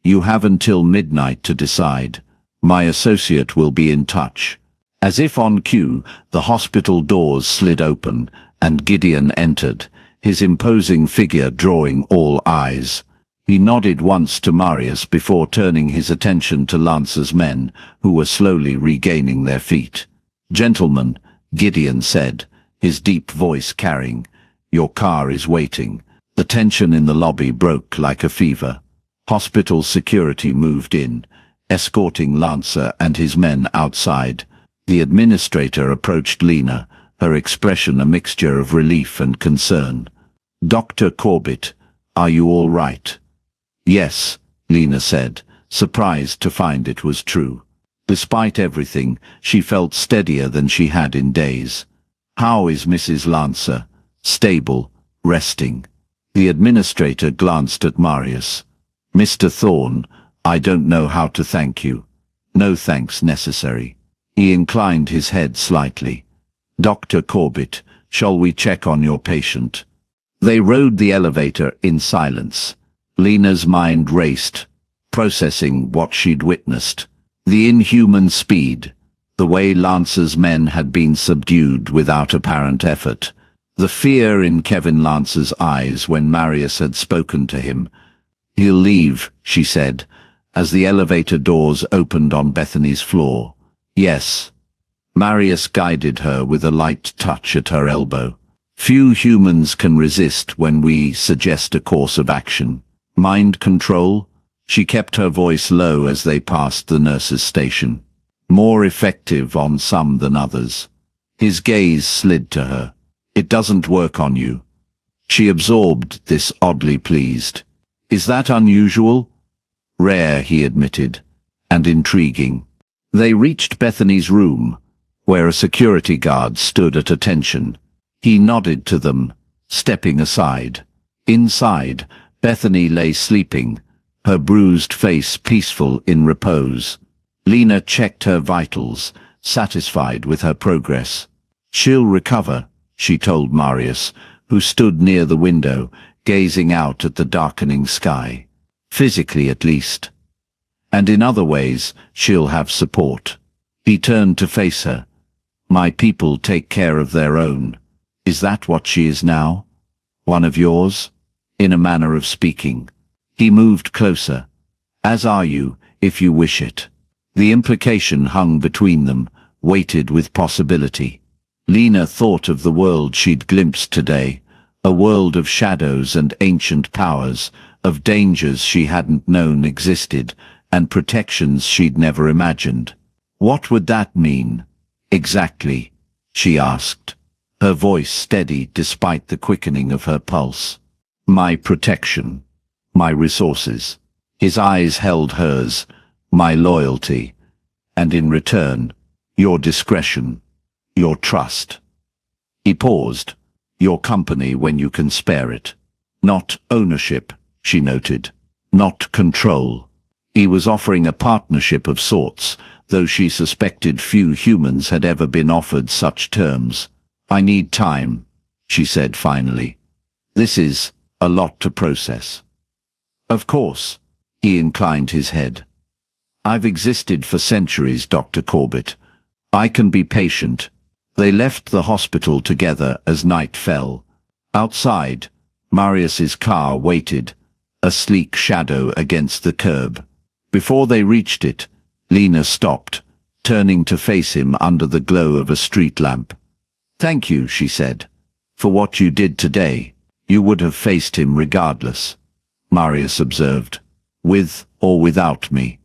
A: You have until midnight to decide. My associate will be in touch. As if on cue, the hospital doors slid open, and Gideon entered, his imposing figure drawing all eyes. He nodded once to Marius before turning his attention to Lance's men, who were slowly regaining their feet. "Gentlemen," Gideon said, his deep voice carrying, "your car is waiting." The tension in the lobby broke like a fever. Hospital security moved in, escorting Lancer and his men outside. The administrator approached Lena, her expression a mixture of relief and concern. "Dr. Corbett, are you all right?" "Yes," Lena said, surprised to find it was true. Despite everything, she felt steadier than she had in days. "How is Mrs. Lancer?" "Stable, resting." The administrator glanced at Marius. "Mr. Thorne, I don't know how to thank you." "No thanks necessary." He inclined his head slightly. "Dr. Corbett, shall we check on your patient?" They rode the elevator in silence. Lena's mind raced, processing what she'd witnessed. The inhuman speed, the way Lance's men had been subdued without apparent effort, the fear in Kevin Lance's eyes when Marius had spoken to him. "He'll leave," she said, as the elevator doors opened on Bethany's floor. "Yes." Marius guided her with a light touch at her elbow. "Few humans can resist when we suggest a course of action." "Mind control?" She kept her voice low as they passed the nurse's station. "More effective on some than others." His gaze slid to her. "It doesn't work on you." She absorbed this, oddly pleased. "Is that unusual?" "Rare," he admitted, "and intriguing." They reached Bethany's room, where a security guard stood at attention. He nodded to them, stepping aside. Inside, Bethany lay sleeping, her bruised face peaceful in repose. Lena checked her vitals, satisfied with her progress. "She'll recover," she told Marius, who stood near the window, gazing out at the darkening sky. "Physically at least. And in other ways, she'll have support." He turned to face her. "My people take care of their own. Is that what she is now? One of yours?" In a manner of speaking. He moved closer. "As are you, if you wish it." The implication hung between them, weighted with possibility. Lena thought of the world she'd glimpsed today, a world of shadows and ancient powers, of dangers she hadn't known existed, and protections she'd never imagined. What would that mean? Exactly, she asked, her voice steady despite the quickening of her pulse. "My protection. My resources." His eyes held hers. "My loyalty. And in return, your discretion. Your trust." He paused. "Your company when you can spare it. Not ownership," she noted. "Not control." He was offering a partnership of sorts, though she suspected few humans had ever been offered such terms. "I need time," she said finally. "This is a lot to process." "Of course," he inclined his head. "I've existed for centuries, Dr. Corbett. I can be patient." They left the hospital together as night fell. Outside, Marius's car waited, a sleek shadow against the curb. Before they reached it, Lena stopped, turning to face him under the glow of a street lamp. "Thank you," she said, "for what you did today. You would have faced him regardless," Marius observed. "With or without me."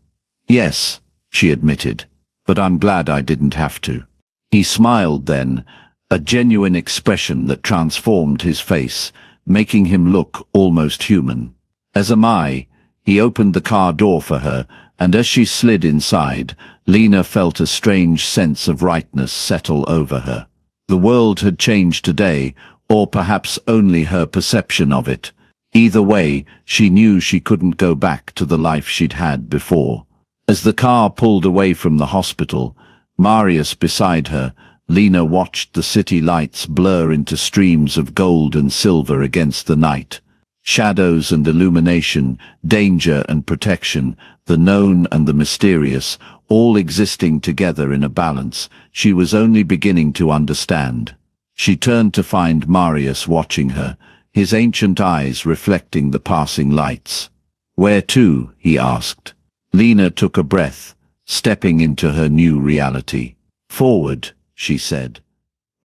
A: "Yes," she admitted, "but I'm glad I didn't have to." He smiled then, a genuine expression that transformed his face, making him look almost human. "As am I." He opened the car door for her, and as she slid inside, Lena felt a strange sense of rightness settle over her. The world had changed today, or perhaps only her perception of it. Either way, she knew she couldn't go back to the life she'd had before. As the car pulled away from the hospital, Marius beside her, Lena watched the city lights blur into streams of gold and silver against the night. Shadows and illumination, danger and protection, the known and the mysterious, all existing together in a balance she was only beginning to understand. She turned to find Marius watching her, his ancient eyes reflecting the passing lights. "Where to?" he asked. Lena took a breath, stepping into her new reality. "Forward," she said.